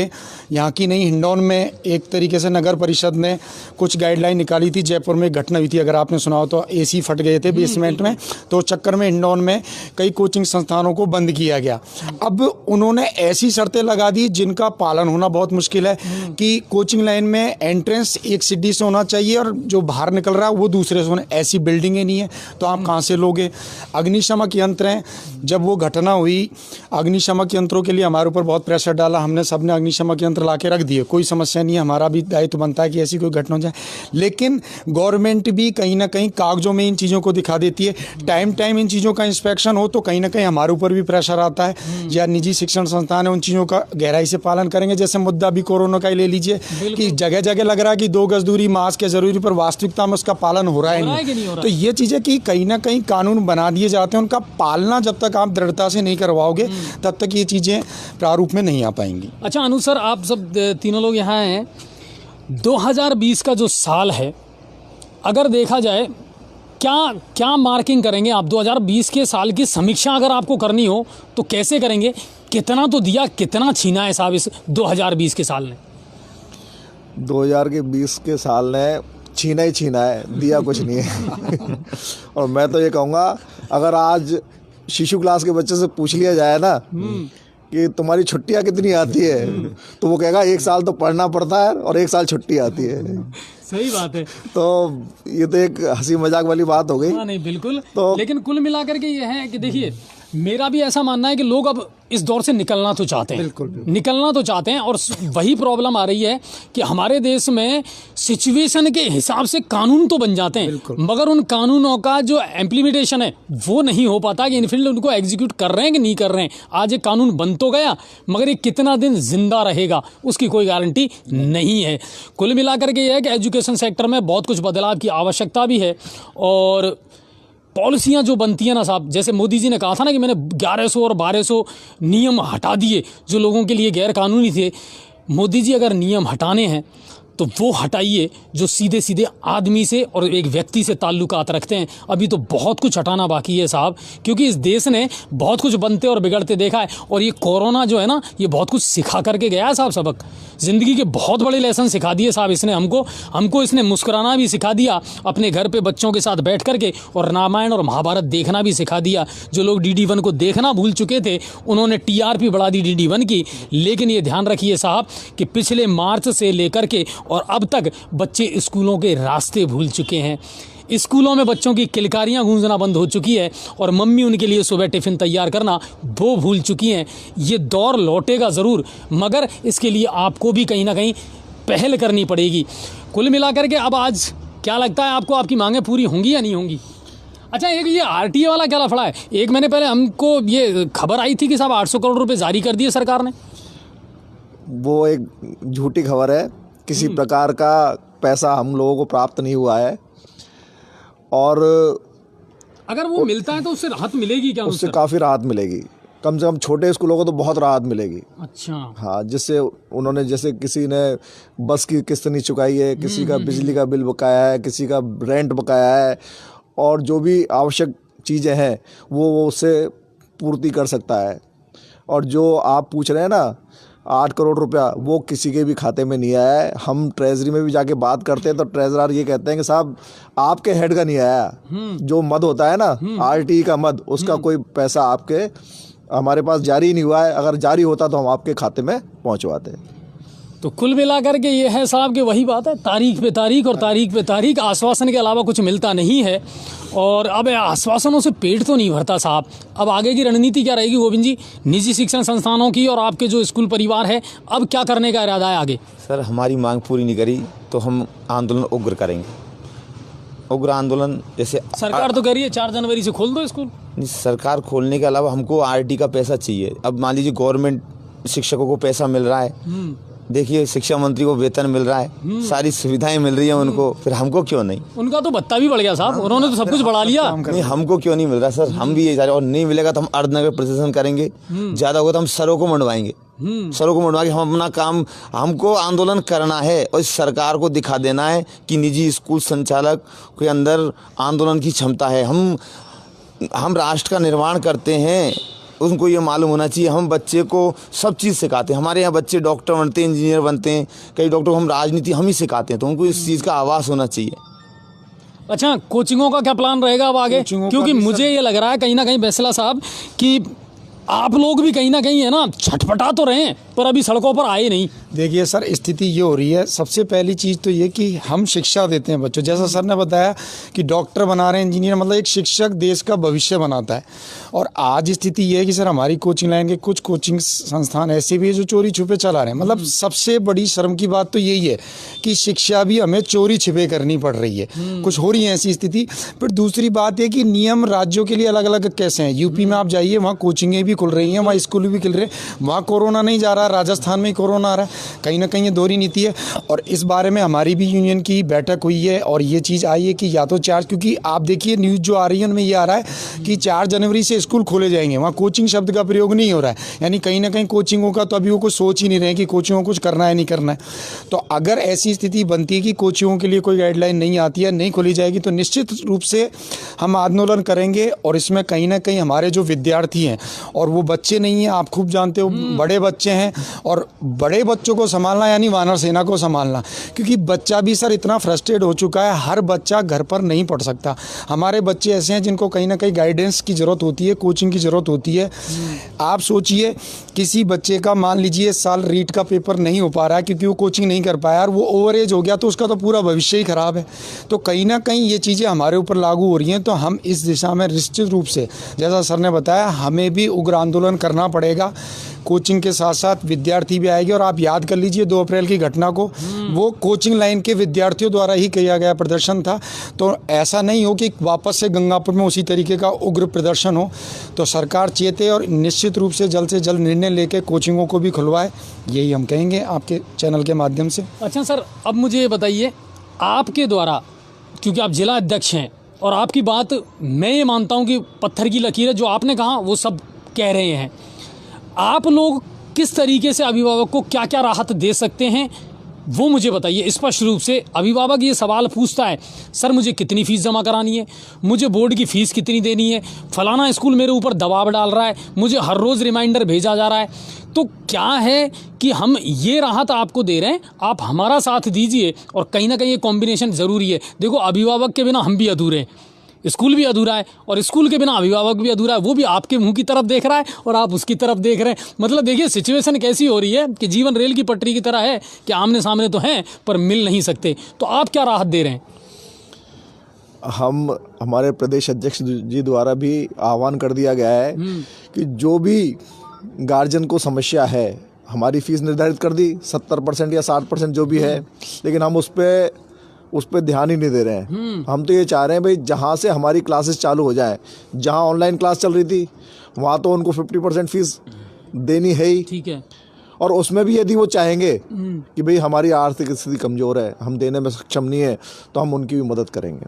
यहाँ की नहीं, हिंडौन में एक तरीके से नगर परिषद ने कुछ गाइडलाइन निकाली थी। जयपुर में घटना हुई थी, अगर आपने सुना हो तो, एसी फट गए थे बेसमेंट में, तो चक्कर में हिंडौन में कई कोचिंग संस्थानों को बंद किया गया। अब उन्होंने ऐसी शर्तें लगा दी जिनका पालन होना बहुत मुश्किल है कि कोचिंग लाइन में एंट्रेंस एक सिटी से होना चाहिए और जो बाहर निकल रहा है वो दूसरे से होना। ऐसी बिल्डिंगें नहीं है तो आप कहाँ से लोगे। अग्निशमक यंत्र हैं, जब वो घटना हुई अग्निशमक यंत्रों के लिए हमारे ऊपर बहुत प्रेशर डाला हमने, सबने अग्निशमन यंत्र ला के रख दिए, कोई समस्या नहीं है, हमारा भी दायित्व बनता है कि ऐसी कोई घटना हो जाए। लेकिन गवर्नमेंट भी कहीं ना कहीं कागजों में इन चीज़ों को दिखा देती है। टाइम टाइम इन चीज़ों का इंस्पेक्शन हो तो कहीं ना कहीं हमारे ऊपर भी प्रेशर आता है, या निजी शिक्षण संस्थान है उन चीज़ों का गहराई से पालन करेंगे। जैसे मुद्दा भी कोरोना का ही ले लीजिए कि जगह जगह लग रहा है कि 2 गज दूरी, मास्क है जरूरी, पर वास्तविकता में उसका पालन हो रहा है नहीं। तो ये चीज़ें कि कहीं ना कहीं कानून बना दिए जाते हैं, उनका पालना जब तक आप दृढ़ता से नहीं करवाओगे तब तक ये चीज़ें प्रारूप में नहीं आ पाएंगी।
अच्छा अनु सर, आप सब तीनों लोग यहाँ हैं, 2020 का जो साल है अगर देखा जाए, क्या मार्किंग करेंगे आप? 2020 के साल की समीक्षा अगर आपको करनी हो तो कैसे करेंगे? कितना तो दिया, कितना छीना है साहब इस 2020 के साल ने?
2020 के साल ने छीना ही छीना है, दिया कुछ नहीं है। और मैं तो ये कहूँगा, अगर आज शिशु क्लास के बच्चे से पूछ लिया जाए ना कि तुम्हारी छुट्टियाँ कितनी आती है, तो वो कहेगा 1 साल तो पढ़ना पड़ता है और 1 साल छुट्टी आती है।
सही बात है।
तो ये तो एक हंसी मजाक वाली बात हो गई।
हाँ नहीं बिल्कुल, तो लेकिन कुल मिलाकर के ये है कि देखिए, मेरा भी ऐसा मानना है कि लोग अब इस दौर से निकलना तो चाहते हैं, बिल्कुल। निकलना तो चाहते हैं, और वही प्रॉब्लम आ रही है कि हमारे देश में सिचुएशन के हिसाब से कानून तो बन जाते हैं, मगर उन कानूनों का जो इम्प्लीमेंटेशन है वो नहीं हो पाता कि इनफिल्ड उनको एग्जीक्यूट कर रहे हैं कि नहीं कर रहे हैं। आज ये कानून बन तो गया, मगर ये कितना दिन जिंदा रहेगा उसकी कोई गारंटी नहीं है। कुल मिलाकर के ये है कि एजुकेशन सेक्टर में बहुत कुछ बदलाव की आवश्यकता भी है, और पॉलिसियाँ जो बनती हैं ना साहब, जैसे मोदी जी ने कहा था ना कि मैंने 1100 और 1200 नियम हटा दिए जो लोगों के लिए गैर कानूनी थे। मोदी जी अगर नियम हटाने हैं तो वो हटाइए जो सीधे सीधे आदमी से और एक व्यक्ति से ताल्लुकात रखते हैं। अभी तो बहुत कुछ हटाना बाकी है साहब, क्योंकि इस देश ने बहुत कुछ बनते और बिगड़ते देखा है, और ये कोरोना जो है ना, ये बहुत कुछ सिखा करके गया है साहब, सबक ज़िंदगी के बहुत बड़े लेसन सिखा दिए साहब इसने हमको इसने मुस्कुराना भी सिखा दिया, अपने घर पे बच्चों के साथ बैठ करके, और रामायण और महाभारत देखना भी सिखा दिया। जो लोग DD1 को देखना भूल चुके थे उन्होंने TRP बढ़ा दी DD1 की। लेकिन ये ध्यान रखिए साहब कि पिछले मार्च से लेकर के और अब तक बच्चे स्कूलों के रास्ते भूल चुके हैं। स्कूलों में बच्चों की किलकारियाँ गूंजना बंद हो चुकी है, और मम्मी उनके लिए सुबह टिफ़िन तैयार करना वो भूल चुकी हैं। ये दौर लौटेगा ज़रूर, मगर इसके लिए आपको भी कहीं ना कहीं पहल करनी पड़ेगी। कुल मिलाकर के अब आज क्या लगता है आपको, आपकी मांगें पूरी होंगी या नहीं होंगी? अच्छा, एक ये RTA वाला क्या लफड़ा है? एक महीने पहले हमको ये खबर आई थी कि साहब 800 करोड़ रुपये जारी कर दिए सरकार ने।
वो एक झूठी खबर है, किसी प्रकार का पैसा हम लोगों को प्राप्त नहीं हुआ है, और
अगर वो मिलता है तो उससे राहत मिलेगी क्या?
उससे काफ़ी राहत मिलेगी, कम से कम छोटे स्कूलों को तो बहुत राहत मिलेगी।
अच्छा,
हाँ, जिससे उन्होंने, जैसे किसी ने बस की किस्त नहीं चुकाई है, किसी का बिजली का बिल बकाया है, किसी का रेंट बकाया है, और जो भी आवश्यक चीज़ें हैं वो उससे पूर्ति कर सकता है। और जो आप पूछ रहे हैं ना 8 करोड़ रुपया, वो किसी के भी खाते में नहीं आया है। हम ट्रेजरी में भी जाके बात करते हैं तो ट्रेजरर ये कहते हैं कि साहब आपके हेड का नहीं आया, जो मद होता है ना RTE का मद, उसका कोई पैसा आपके हमारे पास जारी नहीं हुआ है। अगर जारी होता तो हम आपके खाते में पहुंचवाते।
तो कुल मिलाकर के ये है साहब कि वही बात है, तारीख पे तारीख और तारीख पे तारीख, आश्वासन के अलावा कुछ मिलता नहीं है। और अब आश्वासनों से पेट तो नहीं भरता साहब। अब आगे की रणनीति क्या रहेगी गोविंद जी, निजी शिक्षण संस्थानों की और आपके जो स्कूल परिवार है, अब क्या करने का इरादा है आगे?
सर, हमारी मांग पूरी नहीं करी तो हम आंदोलन उग्र करेंगे। उग्र आंदोलन, जैसे
सरकार तो कह रही है 4 जनवरी से खोल दो स्कूल।
नहीं, सरकार खोलने के अलावा हमको RT का पैसा चाहिए। अब मान लीजिए गवर्नमेंट शिक्षकों को पैसा मिल रहा है, देखिए शिक्षा मंत्री को वेतन मिल रहा है, सारी सुविधाएं मिल रही हैं उनको, फिर हमको क्यों नहीं?
उनका तो भत्ता भी बढ़ गया साहब, उन्होंने तो सब कुछ बढ़ा लिया।
नहीं, हमको क्यों नहीं मिल रहा सर? हम भी ये चाह रहे, और नहीं मिलेगा तो हम अर्धनगर प्रदर्शन करेंगे, ज्यादा होगा तो हम सरों को मंडवाएंगे, सरों को मंडवा के हम अपना काम, हमको आंदोलन करना है और इस सरकार को दिखा देना है कि निजी स्कूल संचालक के अंदर आंदोलन की क्षमता है। हम राष्ट्र का निर्माण करते हैं, उनको ये मालूम होना चाहिए। हम बच्चे को सब चीज़ सिखाते हैं, हमारे यहाँ बच्चे डॉक्टर बनते हैं, इंजीनियर बनते हैं, कई डॉक्टर को हम राजनीति हम ही सिखाते हैं, तो उनको इस चीज़ का आभास होना चाहिए।
अच्छा, कोचिंगों का क्या प्लान रहेगा अब आगे? क्योंकि मुझे ये लग रहा है कहीं ना कहीं बैसला साहब कि आप लोग भी कहीं ना कहीं है ना छटपटा तो रहे हैं पर अभी सड़कों पर आए नहीं।
देखिए सर, स्थिति ये हो रही है, सबसे पहली चीज़ तो ये कि हम शिक्षा देते हैं बच्चों, जैसा सर ने बताया कि डॉक्टर बना रहे हैं, इंजीनियर, मतलब एक शिक्षक देश का भविष्य बनाता है। और आज स्थिति ये है कि सर हमारी कोचिंग लाइन के कुछ कोचिंग संस्थान ऐसे भी है जो चोरी छुपे चला रहे हैं। मतलब सबसे बड़ी शर्म की बात तो यही है कि शिक्षा भी हमें चोरी छिपे करनी पड़ रही है, कुछ हो रही है ऐसी स्थिति। फिर दूसरी बात है कि नियम राज्यों के लिए अलग अलग कैसे हैं। यूपी में आप जाइए, वहाँ कोचिंगें भी खुल रही हैं, वहाँ स्कूल भी खुल रहे हैं, वहाँ कोरोना नहीं जा रहा, राजस्थान में कोरोना आ रहा है। कहीं ना कहीं ये दोहरी नीति है। और इस बारे में हमारी भी यूनियन की बैठक हुई है और ये चीज़ आई है कि या तो 4, क्योंकि आप देखिए न्यूज़ जो आ रही है उनमें ये आ रहा है कि 4 जनवरी से स्कूल खोले जाएंगे, वहाँ कोचिंग शब्द का प्रयोग नहीं हो रहा है। यानी कहीं ना कहीं कोचिंगों का तो अभी वो कुछ सोच ही नहीं रहे कि कोचिंगों को कुछ करना है नहीं करना है। तो अगर ऐसी स्थिति बनती है कि कोचिंगों के लिए कोई गाइडलाइन नहीं आती है, नहीं खोली जाएगी, तो निश्चित रूप से हम आंदोलन करेंगे। और इसमें कहीं ना कहीं हमारे जो विद्यार्थी हैं, और वो बच्चे नहीं हैं, आप खूब जानते हो, बड़े बच्चे हैं, और बड़े बच्चों को संभालना यानी वानर सेना को संभालना। क्योंकि बच्चा भी सर इतना फ्रस्ट्रेट हो चुका है, हर बच्चा घर पर नहीं पढ़ सकता। हमारे बच्चे ऐसे हैं जिनको कहीं ना कहीं गाइडेंस की ज़रूरत होती है, कोचिंग की ज़रूरत होती है। आप सोचिए, किसी बच्चे का मान लीजिए इस साल रीट का पेपर नहीं हो पा रहा है क्योंकि वो कोचिंग नहीं कर पाया, और वो ओवर एज हो गया, तो उसका तो पूरा भविष्य ही खराब है। तो कहीं ना कहीं ये चीज़ें हमारे ऊपर लागू हो रही हैं। तो हम इस दिशा में निश्चित रूप से, जैसा सर ने बताया, हमें भी उग्र आंदोलन करना पड़ेगा। कोचिंग के साथ साथ विद्यार्थी भी आएंगे। और आप याद कर लीजिए 2 अप्रैल की घटना को, वो कोचिंग लाइन के विद्यार्थियों द्वारा ही किया गया प्रदर्शन था। तो ऐसा नहीं हो कि वापस से गंगापुर में उसी तरीके का उग्र प्रदर्शन हो। तो सरकार चेते और निश्चित रूप से जल्द निर्णय लेके कोचिंगों को भी खुलवाए, यही हम कहेंगे आपके चैनल के माध्यम से।
अच्छा सर, अब मुझे ये बताइए, आपके द्वारा, क्योंकि आप जिला अध्यक्ष हैं, और आपकी बात मैं ये मानता हूँ कि पत्थर की लकीर है, जो आपने कहा वो सब कह रहे हैं। आप लोग किस तरीके से अभिभावक को क्या क्या राहत दे सकते हैं, वो मुझे बताइए स्पष्ट रूप से। अभिभावक ये सवाल पूछता है, सर मुझे कितनी फ़ीस जमा करानी है, मुझे बोर्ड की फ़ीस कितनी देनी है, फलाना स्कूल मेरे ऊपर दबाव डाल रहा है, मुझे हर रोज़ रिमाइंडर भेजा जा रहा है। तो क्या है कि हम ये राहत आपको दे रहे हैं, आप हमारा साथ दीजिए, और कहीं ना कहीं ये कॉम्बिनेशन ज़रूरी है। देखो, अभिभावक के बिना हम भी अधूरे हैं, स्कूल भी अधूरा है, और स्कूल के बिना अभिभावक भी अधूरा है। वो भी आपके मुंह की तरफ देख रहा है और आप उसकी तरफ देख रहे हैं। मतलब देखिए सिचुएशन कैसी हो रही है कि जीवन रेल की पटरी की तरह है कि आमने सामने तो हैं पर मिल नहीं सकते। तो आप क्या राहत दे रहे हैं?
हम, हमारे प्रदेश अध्यक्ष जी द्वारा भी आह्वान कर दिया गया है कि जो भी गार्जियन को समस्या है, हमारी फ़ीस निर्धारित कर दी 70% या 60% जो भी है, लेकिन हम उस पर ध्यान ही नहीं दे रहे हैं। हम तो ये चाह रहे हैं भाई, जहाँ से हमारी क्लासेस चालू हो जाए, जहाँ ऑनलाइन क्लास चल रही थी वहाँ तो उनको 50% फीस देनी है ही,
ठीक है।
और उसमें भी यदि वो चाहेंगे कि भाई हमारी आर्थिक स्थिति कमज़ोर है, हम देने में सक्षम नहीं है, तो हम उनकी भी मदद करेंगे।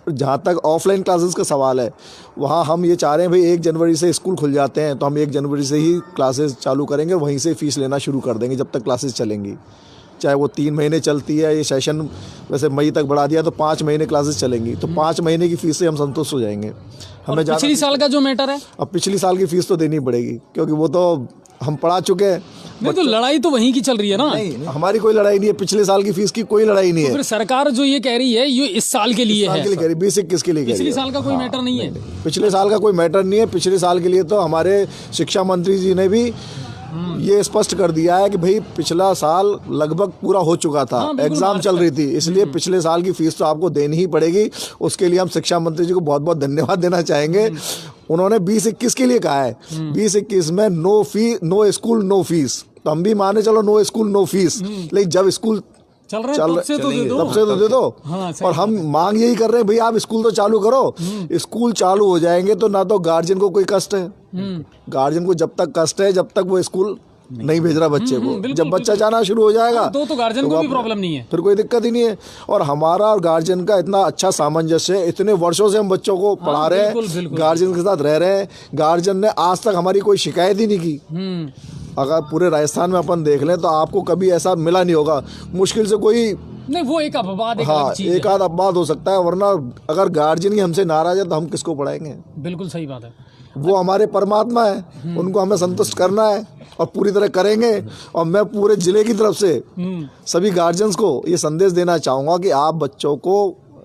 जहाँ तक ऑफलाइन क्लासेस का सवाल है, वहाँ हम ये चाह रहे हैं भाई 1 जनवरी से स्कूल खुल जाते हैं, तो हम 1 जनवरी से ही क्लासेस चालू करेंगे, वहीं से फ़ीस लेना शुरू कर देंगे जब तक क्लासेस चलेंगी। चाहे वो 3 महीने चलती है, ये सेशन वैसे मई तक बढ़ा दिया तो 5 महीने क्लासेस चलेंगी, तो 5 महीने की फ़ीस से हम संतुष्ट हो जाएंगे। हमें
पिछली साल का जो मैटर है,
अब पिछली साल की फ़ीस तो देनी पड़ेगी, क्योंकि वो तो हम पढ़ा चुके हैं।
नहीं तो लड़ाई तो वहीं की चल रही है ना।
नहीं, हमारी कोई लड़ाई नहीं है, पिछले साल की फीस की कोई लड़ाई नहीं है।
तो फिर सरकार जो ये कह रही है ये इस साल के लिए है,
20-21 के लिए कह रही है।
पिछले साल का कोई मैटर नहीं है।
पिछले साल का कोई मैटर नहीं है। पिछले साल के लिए तो हमारे शिक्षा मंत्री जी ने भी ये स्पष्ट कर दिया है कि भाई पिछला साल लगभग पूरा हो चुका था, एग्जाम चल रही थी, इसलिए पिछले साल की फीस तो आपको देनी ही पड़ेगी। उसके लिए हम शिक्षा मंत्री जी को बहुत बहुत धन्यवाद देना चाहेंगे। उन्होंने 20-21 के लिए कहा है, 20-21 में नो स्कूल नो फीस, तो हम भी माने चलो नो स्कूल नो फीस, लेकिन जब स्कूल
चल रहे तब से तो
दे दो।
हाँ,
और हम मांग यही कर रहे हैं, भाई आप स्कूल तो चालू करो। स्कूल चालू हो जाएंगे तो ना तो गार्जियन को कोई कष्ट है, गार्जियन को जब तक कष्ट है जब तक वो स्कूल नहीं भेज रहा बच्चे को, जब बच्चा जाना शुरू हो जाएगा
तो गार्जियन को भी प्रॉब्लम नहीं है,
फिर कोई दिक्कत ही नहीं है। और हमारा और गार्जियन का इतना अच्छा सामंजस्य है, इतने वर्षों से हम बच्चों को पढ़ा रहे हैं, गार्जियन के साथ रह रहे हैं, गार्जियन ने आज तक हमारी कोई शिकायत ही नहीं की। अगर पूरे राजस्थान में अपन देख लें तो आपको कभी ऐसा मिला नहीं होगा, मुश्किल से कोई
नहीं, वो एक अपवाद,
हाँ एक आध अपवाद हो सकता है, वरना अगर गार्जियन ही हमसे नाराज है तो हम किसको पढ़ाएंगे।
बिल्कुल सही बात है।
वो हमारे परमात्मा है, उनको हमें संतुष्ट करना है और पूरी तरह करेंगे। और मैं पूरे जिले की तरफ से सभी गार्जियंस को ये संदेश देना चाहूँगा कि आप बच्चों को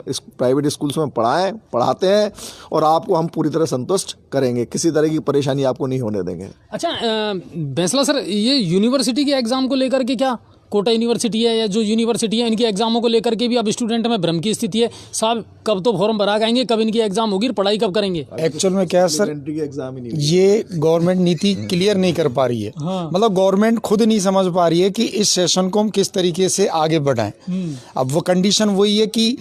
इस प्राइवेट स्कूल्स में पढ़ाते हैं और आपको हम पूरी तरह संतुष्ट करेंगे, किसी तरह की परेशानी आपको नहीं होने देंगे।
अच्छा बैंसला सर, ये यूनिवर्सिटी के एग्ज़ाम को लेकर के क्या कोटा यूनिवर्सिटी है या जो यूनिवर्सिटी है, इनके एग्जामों को लेकर के भी अब स्टूडेंट में भ्रम की स्थिति है साहब, कब तो फॉर्म भरा आएंगे, कब इनकी एग्जाम होगी, पढ़ाई कब करेंगे?
एक्चुअल में क्या है सर,
एग्जाम ही नहीं,
ये गवर्नमेंट नीति क्लियर नहीं कर पा रही है। मतलब गवर्नमेंट खुद नहीं समझ पा रही है कि इस सेशन को हम किस तरीके से आगे बढ़ाएं। अब वो कंडीशन वही है कि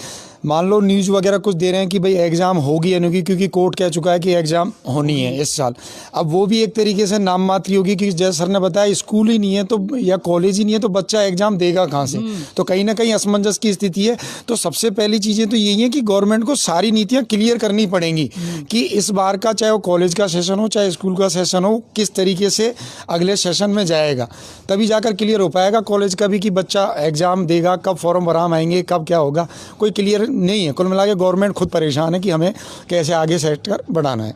मान लो न्यूज़ वगैरह कुछ दे रहे हैं कि भाई एग्ज़ाम होगी या नहीं होगी, क्योंकि कोर्ट कह चुका है कि एग्ज़ाम होनी है इस साल। अब वो भी एक तरीके से नाम मात्र होगी कि जैसे सर ने बताया स्कूल ही नहीं है तो या कॉलेज ही नहीं है तो बच्चा एग्ज़ाम देगा कहाँ से? तो कहीं ना कहीं असमंजस की स्थिति है। तो सबसे पहली चीज़ें तो यही है कि गवर्नमेंट को सारी नीतियाँ क्लियर करनी पड़ेंगी कि इस बार का चाहे वो कॉलेज का सेशन हो चाहे स्कूल का सेशन हो, किस तरीके से अगले सेशन में जाएगा, तभी जाकर क्लियर हो पाएगा कॉलेज का भी कि बच्चा एग्ज़ाम देगा, कब फॉर्म भराम आएंगे, कब क्या होगा, कोई क्लियर नहीं है। कुल मिला के गवर्नमेंट खुद परेशान है कि हमें कैसे आगे सेक्टर बढ़ाना है।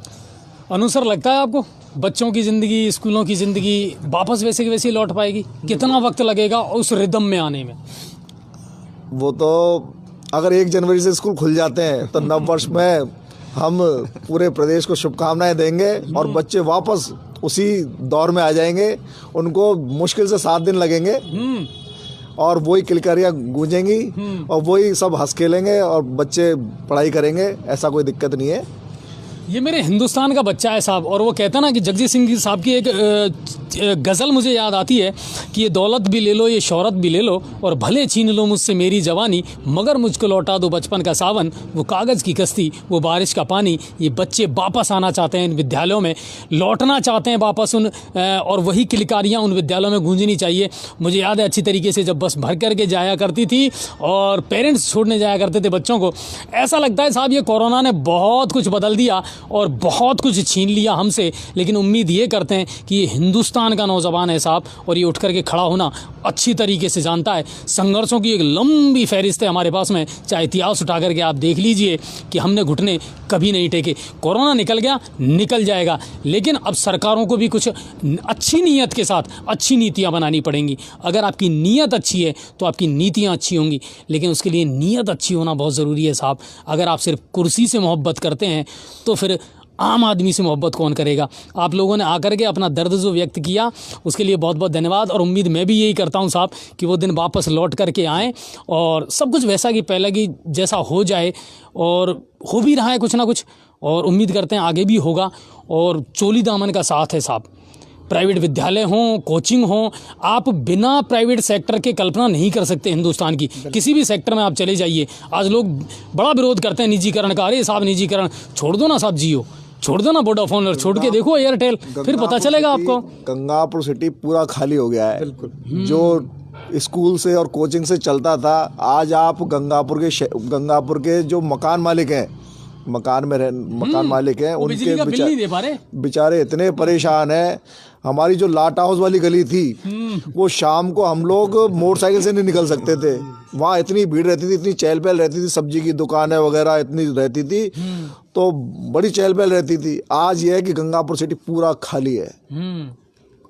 अनुसर लगता है आपको बच्चों की ज़िंदगी, स्कूलों की ज़िंदगी वापस वैसे की वैसे लौट पाएगी? कितना वक्त लगेगा उस रिदम में आने में?
वो तो अगर 1 जनवरी से स्कूल खुल जाते हैं तो नव वर्ष में हम पूरे प्रदेश को शुभकामनाएं देंगे और बच्चे वापस उसी दौर में आ जाएंगे। उनको मुश्किल से 7 दिन लगेंगे और वही किलकारियाँ गूंजेंगी और वही सब हंस खेलेंगे और बच्चे पढ़ाई करेंगे, ऐसा कोई दिक्कत नहीं है।
ये मेरे हिंदुस्तान का बच्चा है साहब, और वो कहता ना कि जगजीत सिंह साहब की एक गज़ल मुझे याद आती है कि ये दौलत भी ले लो, ये शोहरत भी ले लो और भले छीन लो मुझसे मेरी जवानी, मगर मुझको लौटा दो बचपन का सावन, वो कागज़ की कश्ती, वो बारिश का पानी। ये बच्चे वापस आना चाहते हैं इन विद्यालयों में, लौटना चाहते हैं वापस उन और वही किलकारियाँ उन विद्यालयों में गूंजनी चाहिए। मुझे याद है अच्छी तरीके से जब बस भर करके जाया करती थी और पेरेंट्स छोड़ने जाया करते थे बच्चों को। ऐसा लगता है साहब ये कोरोना ने बहुत कुछ बदल दिया और बहुत कुछ छीन लिया हमसे, लेकिन उम्मीद ये करते हैं कि ये हिंदुस्तान का नौजवान है साहब और ये उठ करके खड़ा होना अच्छी तरीके से जानता है। संघर्षों की एक लंबी फहरिस्त है हमारे पास में, चाहे इतिहास उठा करके आप देख लीजिए कि हमने घुटने कभी नहीं टेके। कोरोना निकल गया, निकल जाएगा, लेकिन अब सरकारों को भी कुछ अच्छी नीयत के साथ अच्छी नीतियाँ बनानी पड़ेंगी। अगर आपकी नीयत अच्छी है तो आपकी नीतियाँ अच्छी होंगी, लेकिन उसके लिए नीयत अच्छी होना बहुत ज़रूरी है साहब। अगर आप सिर्फ कुर्सी से मोहब्बत करते हैं तो फिर आम आदमी से मोहब्बत कौन करेगा? आप लोगों ने आकर के अपना दर्द जो व्यक्त किया उसके लिए बहुत बहुत धन्यवाद, और उम्मीद मैं भी यही करता हूं साहब कि वो दिन वापस लौट करके आएँ और सब कुछ वैसा कि पहले की जैसा हो जाए, और हो भी रहा है कुछ ना कुछ, और उम्मीद करते हैं आगे भी होगा। और चोली दामन का साथ है साहब, प्राइवेट विद्यालय हों, कोचिंग हों, आप बिना प्राइवेट सेक्टर के कल्पना नहीं कर सकते हिंदुस्तान की। किसी भी सेक्टर में आप चले जाइए, आज लोग बड़ा विरोध करते हैं निजीकरण का। अरे साहब निजीकरण छोड़ दो ना साहब, जियो छोड़ दो ना, वोडाफोन और छोड़ के देखो एयरटेल, फिर पता चलेगा आपको।
गंगापुर सिटी पूरा खाली हो गया है। जो स्कूल से और कोचिंग से चलता था, आज आप गंगापुर के जो मकान मालिक हैं, मकान मालिक हैं, उनके बेचारे इतने परेशान हैं। हमारी जो लाट हाउस वाली गली थी, वो शाम को हम लोग मोटरसाइकिल से नहीं निकल सकते थे। वहाँ इतनी भीड़ रहती थी, इतनी चहल पहल रहती थी, सब्जी की दुकानें वगैरह इतनी रहती थी, तो बड़ी चहल पहल रहती थी। आज ये है कि गंगापुर सिटी पूरा खाली है।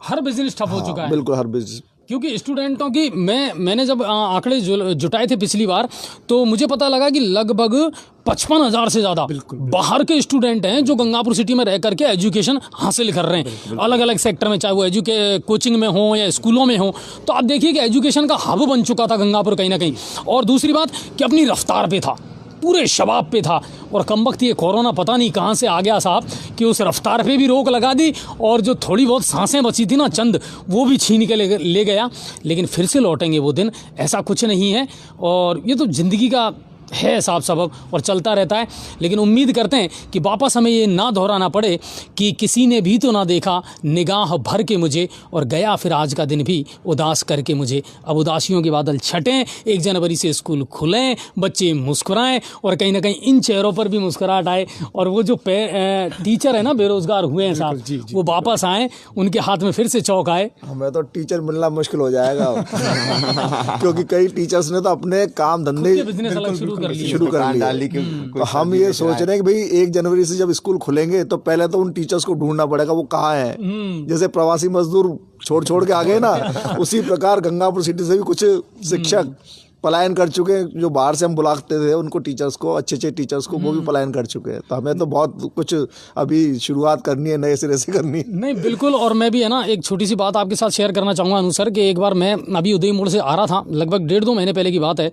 हर बिजनेस ठप हो चुका है।
बिल्कुल हर बिजनेस,
क्योंकि स्टूडेंटों की मैंने जब आंकड़े जुटाए थे पिछली बार, तो मुझे पता लगा कि लगभग 55,000 से ज़्यादा बाहर के स्टूडेंट हैं जो गंगापुर सिटी में रह करके एजुकेशन हासिल कर रहे हैं, अलग अलग सेक्टर में, चाहे वो कोचिंग में हो या स्कूलों में हो। तो आप देखिए कि एजुकेशन का हब बन चुका था गंगापुर कहीं ना कहीं। और दूसरी बात कि अपनी रफ्तार पे था, पूरे शबाब पे था, और कमबख्त ये कोरोना पता नहीं कहाँ से आ गया साहब कि उस रफ्तार पे भी रोक लगा दी, और जो थोड़ी बहुत सांसें बची थी ना चंद, वो भी छीन के ले गया। लेकिन फिर से लौटेंगे वो दिन, ऐसा कुछ नहीं है। और ये तो ज़िंदगी का है साहब सबब, और चलता रहता है। लेकिन उम्मीद करते हैं कि वापस हमें ये ना दोहराना पड़े कि किसी ने भी तो ना देखा निगाह भर के मुझे, और गया फिर आज का दिन भी उदास करके मुझे। अब उदासियों के बादल छटें, 1 जनवरी से स्कूल खुलें, बच्चे मुस्कुराएं, और कहीं ना कहीं इन चेहरों पर भी मुस्कुराहट आए, और वो जो टीचर है ना बेरोजगार हुए हैं साहब, वो वापस आएँ, उनके हाथ में फिर से चौक आए।
हमें तो टीचर मिलना मुश्किल हो जाएगा क्योंकि कई टीचर्स ने तो अपने काम धंधे
बिजनेस अलग
शुरू कर ली। तो हम ये सोच रहे हैं कि भाई 1 जनवरी से जब स्कूल खुलेंगे तो पहले तो उन टीचर्स को ढूंढना पड़ेगा, वो कहाँ हैं। जैसे प्रवासी मजदूर छोड़ के आ गए ना, उसी प्रकार गंगापुर सिटी से भी कुछ शिक्षक पलायन कर चुके हैं। जो बाहर से हम बुलाते थे उनको, टीचर्स को, अच्छे अच्छे टीचर्स को, वो भी पलायन कर चुके हैं। तो हमें तो बहुत कुछ अभी शुरुआत करनी है, नए सिरे से करनी है।
नहीं बिल्कुल। और मैं भी है ना एक छोटी सी बात आपके साथ शेयर करना चाहूँगा अनु सर, कि एक बार मैं अभी उदय मोड़ से आ रहा था, लगभग 1.5-2 महीने पहले की बात है,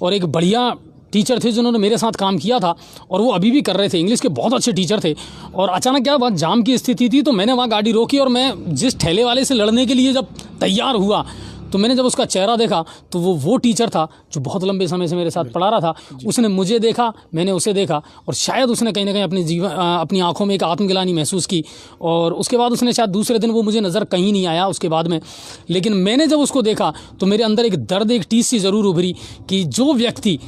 और एक बढ़िया टीचर थे जिन्होंने मेरे साथ काम किया था और वो अभी भी कर रहे थे, इंग्लिश के बहुत अच्छे टीचर थे। और अचानक क्या बात, जाम की स्थिति थी, तो मैंने वहाँ गाड़ी रोकी और मैं जिस ठेले वाले से लड़ने के लिए जब तैयार हुआ तो मैंने जब उसका चेहरा देखा तो वो टीचर था जो बहुत लंबे समय से मेरे साथ पढ़ा रहा था। उसने मुझे देखा, मैंने उसे देखा, और शायद उसने कहीं ना कहीं अपनी आंखों में एक आत्मग्लानि महसूस की, और उसके बाद उसने शायद दूसरे दिन वो मुझे नज़र कहीं नहीं आया उसके बाद में। लेकिन मैंने जब उसको देखा तो मेरे अंदर एक दर्द, एक टीस सी ज़रूर उभरी कि जो व्यक्ति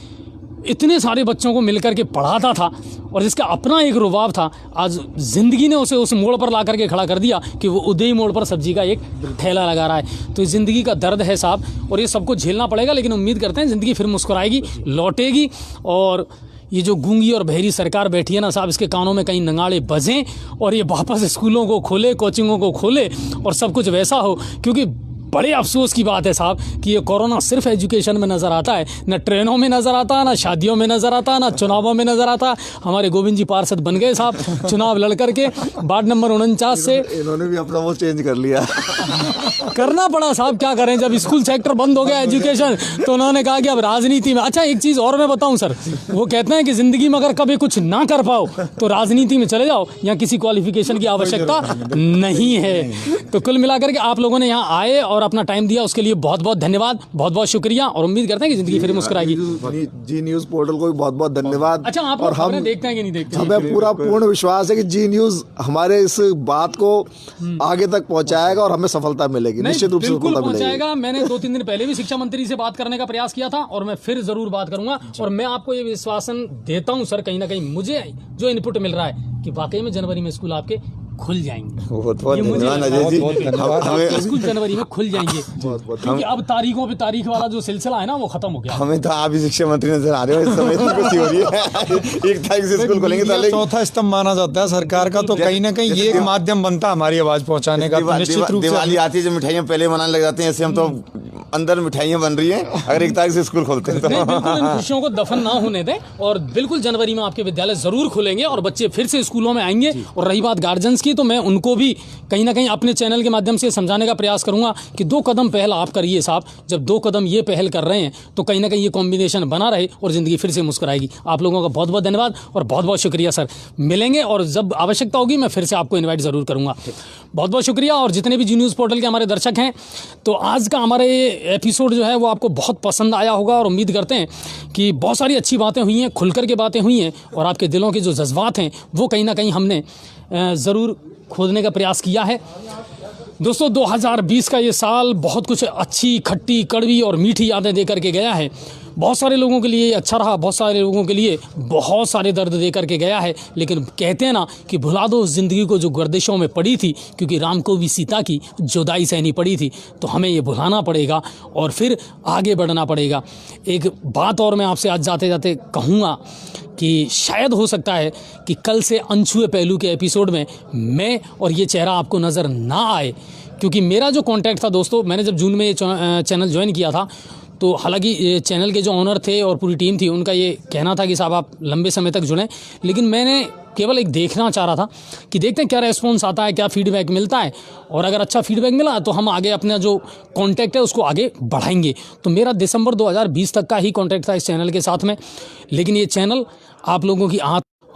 इतने सारे बच्चों को मिलकर के पढ़ाता था और जिसका अपना एक रुबाब था, आज ज़िंदगी ने उसे उस मोड़ पर ला करके खड़ा कर दिया कि वो उदय मोड़ पर सब्जी का एक ठेला लगा रहा है। तो ज़िंदगी का दर्द है साहब, और ये सबको झेलना पड़ेगा, लेकिन उम्मीद करते हैं ज़िंदगी फिर मुस्कुराएगी, लौटेगी। और ये जो गूंगी और बहरी सरकार बैठी है ना साहब, इसके कानों में कहीं नगाड़े बजें और ये वापस स्कूलों को खोले, कोचिंगों को खोले और सब कुछ वैसा हो। क्योंकि बड़े अफसोस की बात है साहब कि ये कोरोना सिर्फ एजुकेशन में नज़र आता है, न ट्रेनों में नज़र आता, ना शादियों में नज़र आता, ना चुनावों में नज़र आता। हमारे गोविंद जी पार्षद बन गए साहब चुनाव लड़ करके वार्ड नंबर 49 से।
इन्होंने भी अपना वो चेंज कर लिया।
करना पड़ा साहब, क्या करें, जब स्कूल सेक्टर बंद हो गया एजुकेशन, तो उन्होंने कहा कि अब राजनीति में। अच्छा एक चीज़ और मैं बताऊं सर, वो कहते हैं कि ज़िंदगी में अगर कभी कुछ ना कर पाओ तो राजनीति में चले जाओ, यहाँ किसी क्वालिफिकेशन की आवश्यकता नहीं है। तो कुल मिलाकर के आप लोगों ने यहाँ आए और अपना टाइम दिया, उसके लिए बहुत बहुत धन्यवाद, बहुत बहुत शुक्रिया, और उम्मीद करते हैं कि जिंदगी फिर मुस्कुराएगी।
जी न्यूज़ पोर्टल को भी बहुत बहुत धन्यवाद।
अच्छा आप
और हम
देखते हैं कि नहीं देखते?
हमें पूरा पूर्ण विश्वास है कि जी न्यूज़ हमारे इस बात को आगे तक पहुंचाएगा और हमें सफलता मिलेगी, निश्चित रूप से सफलता
पहुंचाएगा। मैंने 2-3 दिन पहले भी शिक्षा मंत्री से बात करने का प्रयास किया था और मैं फिर जरूर बात करूंगा। और मैं आपको ये विश्वासन देता हूं सर, कहीं ना कहीं मुझे जो इनपुट मिल रहा है कि वाकई में जनवरी में स्कूल आपके खुल जाएंगे।
बहुत धन्यवाद अजय जी,
स्कूल जनवरी में खुल जाएंगे, क्योंकि अब तारीखों पे तारीख वाला जो सिलसिला है ना वो खत्म हो गया।
हमें तो आप ही शिक्षा मंत्री नजर आ रहे हो इस समय, इतनी खुशी हो रही है। 1 तारीख से स्कूल खुलेंगे, तो
चौथा स्तंभ माना जाता है सरकार का, तो कहीं ना कहीं ये एक माध्यम बनता है हमारी आवाज पहुंचाने का। निश्चित रूप से
दिवाली आती है जब मिठाइयाँ पहले बनाने लग जाते हैं, ऐसे हम तो अंदर मिठाइयाँ बन रही हैं, अगर 1 तारीख से स्कूल खोलते हैं तो।
बिल्कुल इन खुशियों को दफन ना होने दें, और बिल्कुल जनवरी में आपके विद्यालय जरूर खुलेंगे और बच्चे फिर से स्कूलों में आएंगे। और रही बात गार्जियंस की, तो मैं उनको भी कहीं ना कहीं अपने चैनल के माध्यम से समझाने का प्रयास करूंगा कि 2 कदम पहल आप करिए साहब। जब 2 कदम ये पहल कर रहे हैं तो कहीं ना कहीं ये कॉम्बिनेशन बना रहे और ज़िंदगी फिर से मुस्कुराएगी। आप लोगों का बहुत बहुत धन्यवाद और बहुत बहुत शुक्रिया सर। मिलेंगे और जब आवश्यकता होगी मैं फिर से आपको इन्वाइट ज़रूर करूँगा। बहुत बहुत शुक्रिया। और जितने भी जी न्यूज़ पोर्टल के हमारे दर्शक हैं, तो आज का हमारे एपिसोड जो है वो आपको बहुत पसंद आया होगा और उम्मीद करते हैं कि बहुत सारी अच्छी बातें हुई हैं, खुलकर के बातें हुई हैं, और आपके दिलों के जो जज्बात हैं वो कहीं ना कहीं हमने ज़रूर खोदने का प्रयास किया है। दोस्तों 2020 का ये साल बहुत कुछ अच्छी, खट्टी, कड़वी और मीठी यादें दे करके गया है। बहुत सारे लोगों के लिए अच्छा रहा, बहुत सारे लोगों के लिए बहुत सारे दर्द दे करके गया है। लेकिन कहते हैं ना कि भुला दो उस ज़िंदगी को जो गर्दिशों में पड़ी थी, क्योंकि राम को भी सीता की जुदाई सहनी पड़ी थी। तो हमें ये भुलाना पड़ेगा और फिर आगे बढ़ना पड़ेगा। एक बात और मैं आपसे आज जाते जाते कहूँगा कि शायद हो सकता है कि कल से अनछुए पहलू के एपिसोड में मैं और ये चेहरा आपको नज़र ना आए, क्योंकि मेरा जो कॉन्टैक्ट था दोस्तों, मैंने जब जून में ये चैनल ज्वाइन किया था, तो हालांकि चैनल के जो ऑनर थे और पूरी टीम थी, उनका ये कहना था कि साहब आप लंबे समय तक जुड़ें। लेकिन मैंने केवल एक देखना चाह रहा था कि देखते हैं क्या रेस्पॉन्स आता है, क्या फीडबैक मिलता है, और अगर अच्छा फीडबैक मिला तो हम आगे अपना जो कॉन्टैक्ट है उसको आगे बढ़ाएंगे। तो मेरा दिसंबर 2020 तक का ही कॉन्टैक्ट था इस चैनल के साथ में। लेकिन ये चैनल आप लोगों की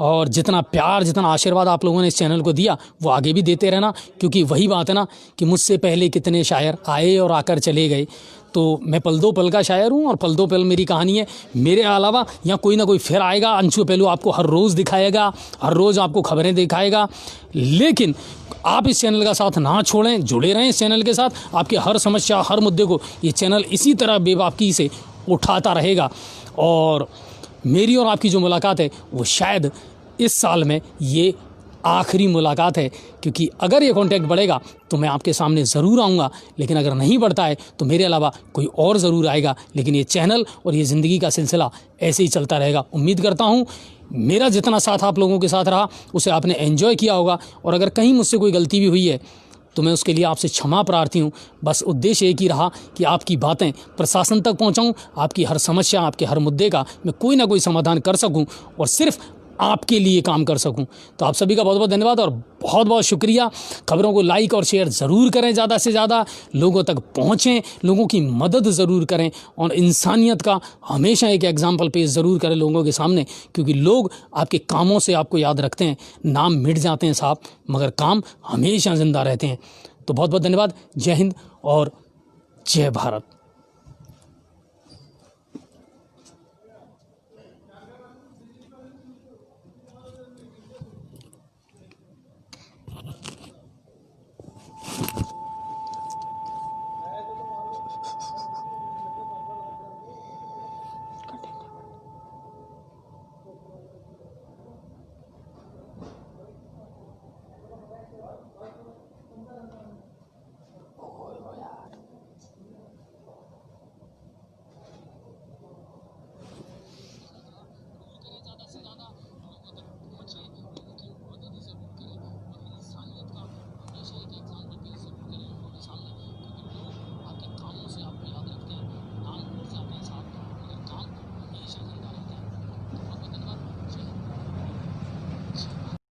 और जितना प्यार, जितना आशीर्वाद आप लोगों ने इस चैनल को दिया वो आगे भी देते रहना, क्योंकि वही बात है ना कि मुझसे पहले कितने शायर आए और आकर चले गए। तो मैं पल दो पल का शायर हूँ और पल दो पल मेरी कहानी है। मेरे अलावा यहाँ कोई ना कोई फिर आएगा, अनछुए पहलू आपको हर रोज़ दिखाएगा, हर रोज़ आपको खबरें दिखाएगा। लेकिन आप इस चैनल का साथ ना छोड़ें, जुड़े रहें इस चैनल के साथ। आपकी हर समस्या, हर मुद्दे को ये चैनल इसी तरह बेबाकी से उठाता रहेगा। और मेरी और आपकी जो मुलाकात है वो शायद इस साल में ये आखिरी मुलाकात है, क्योंकि अगर ये कांटेक्ट बढ़ेगा तो मैं आपके सामने ज़रूर आऊँगा, लेकिन अगर नहीं बढ़ता है तो मेरे अलावा कोई और ज़रूर आएगा। लेकिन ये चैनल और ये ज़िंदगी का सिलसिला ऐसे ही चलता रहेगा। उम्मीद करता हूँ मेरा जितना साथ आप लोगों के साथ रहा उसे आपने एंजॉय किया होगा, और अगर कहीं मुझसे कोई गलती भी हुई है तो मैं उसके लिए आपसे क्षमा प्रार्थी हूँ। बस उद्देश्य एक ही रहा कि आपकी बातें प्रशासन तक पहुँचाऊँ, आपकी हर समस्या, आपके हर मुद्दे का मैं कोई ना कोई समाधान कर सकूँ और सिर्फ आपके लिए काम कर सकूं। तो आप सभी का बहुत बहुत धन्यवाद और बहुत बहुत शुक्रिया। खबरों को लाइक और शेयर ज़रूर करें, ज़्यादा से ज़्यादा लोगों तक पहुँचें, लोगों की मदद ज़रूर करें और इंसानियत का हमेशा एक एग्जाम्पल पेश ज़रूर करें लोगों के सामने, क्योंकि लोग आपके कामों से आपको याद रखते हैं। नाम मिट जाते हैं साहब, मगर काम हमेशा ज़िंदा रहते हैं। तो बहुत बहुत धन्यवाद। जय हिंद और जय भारत।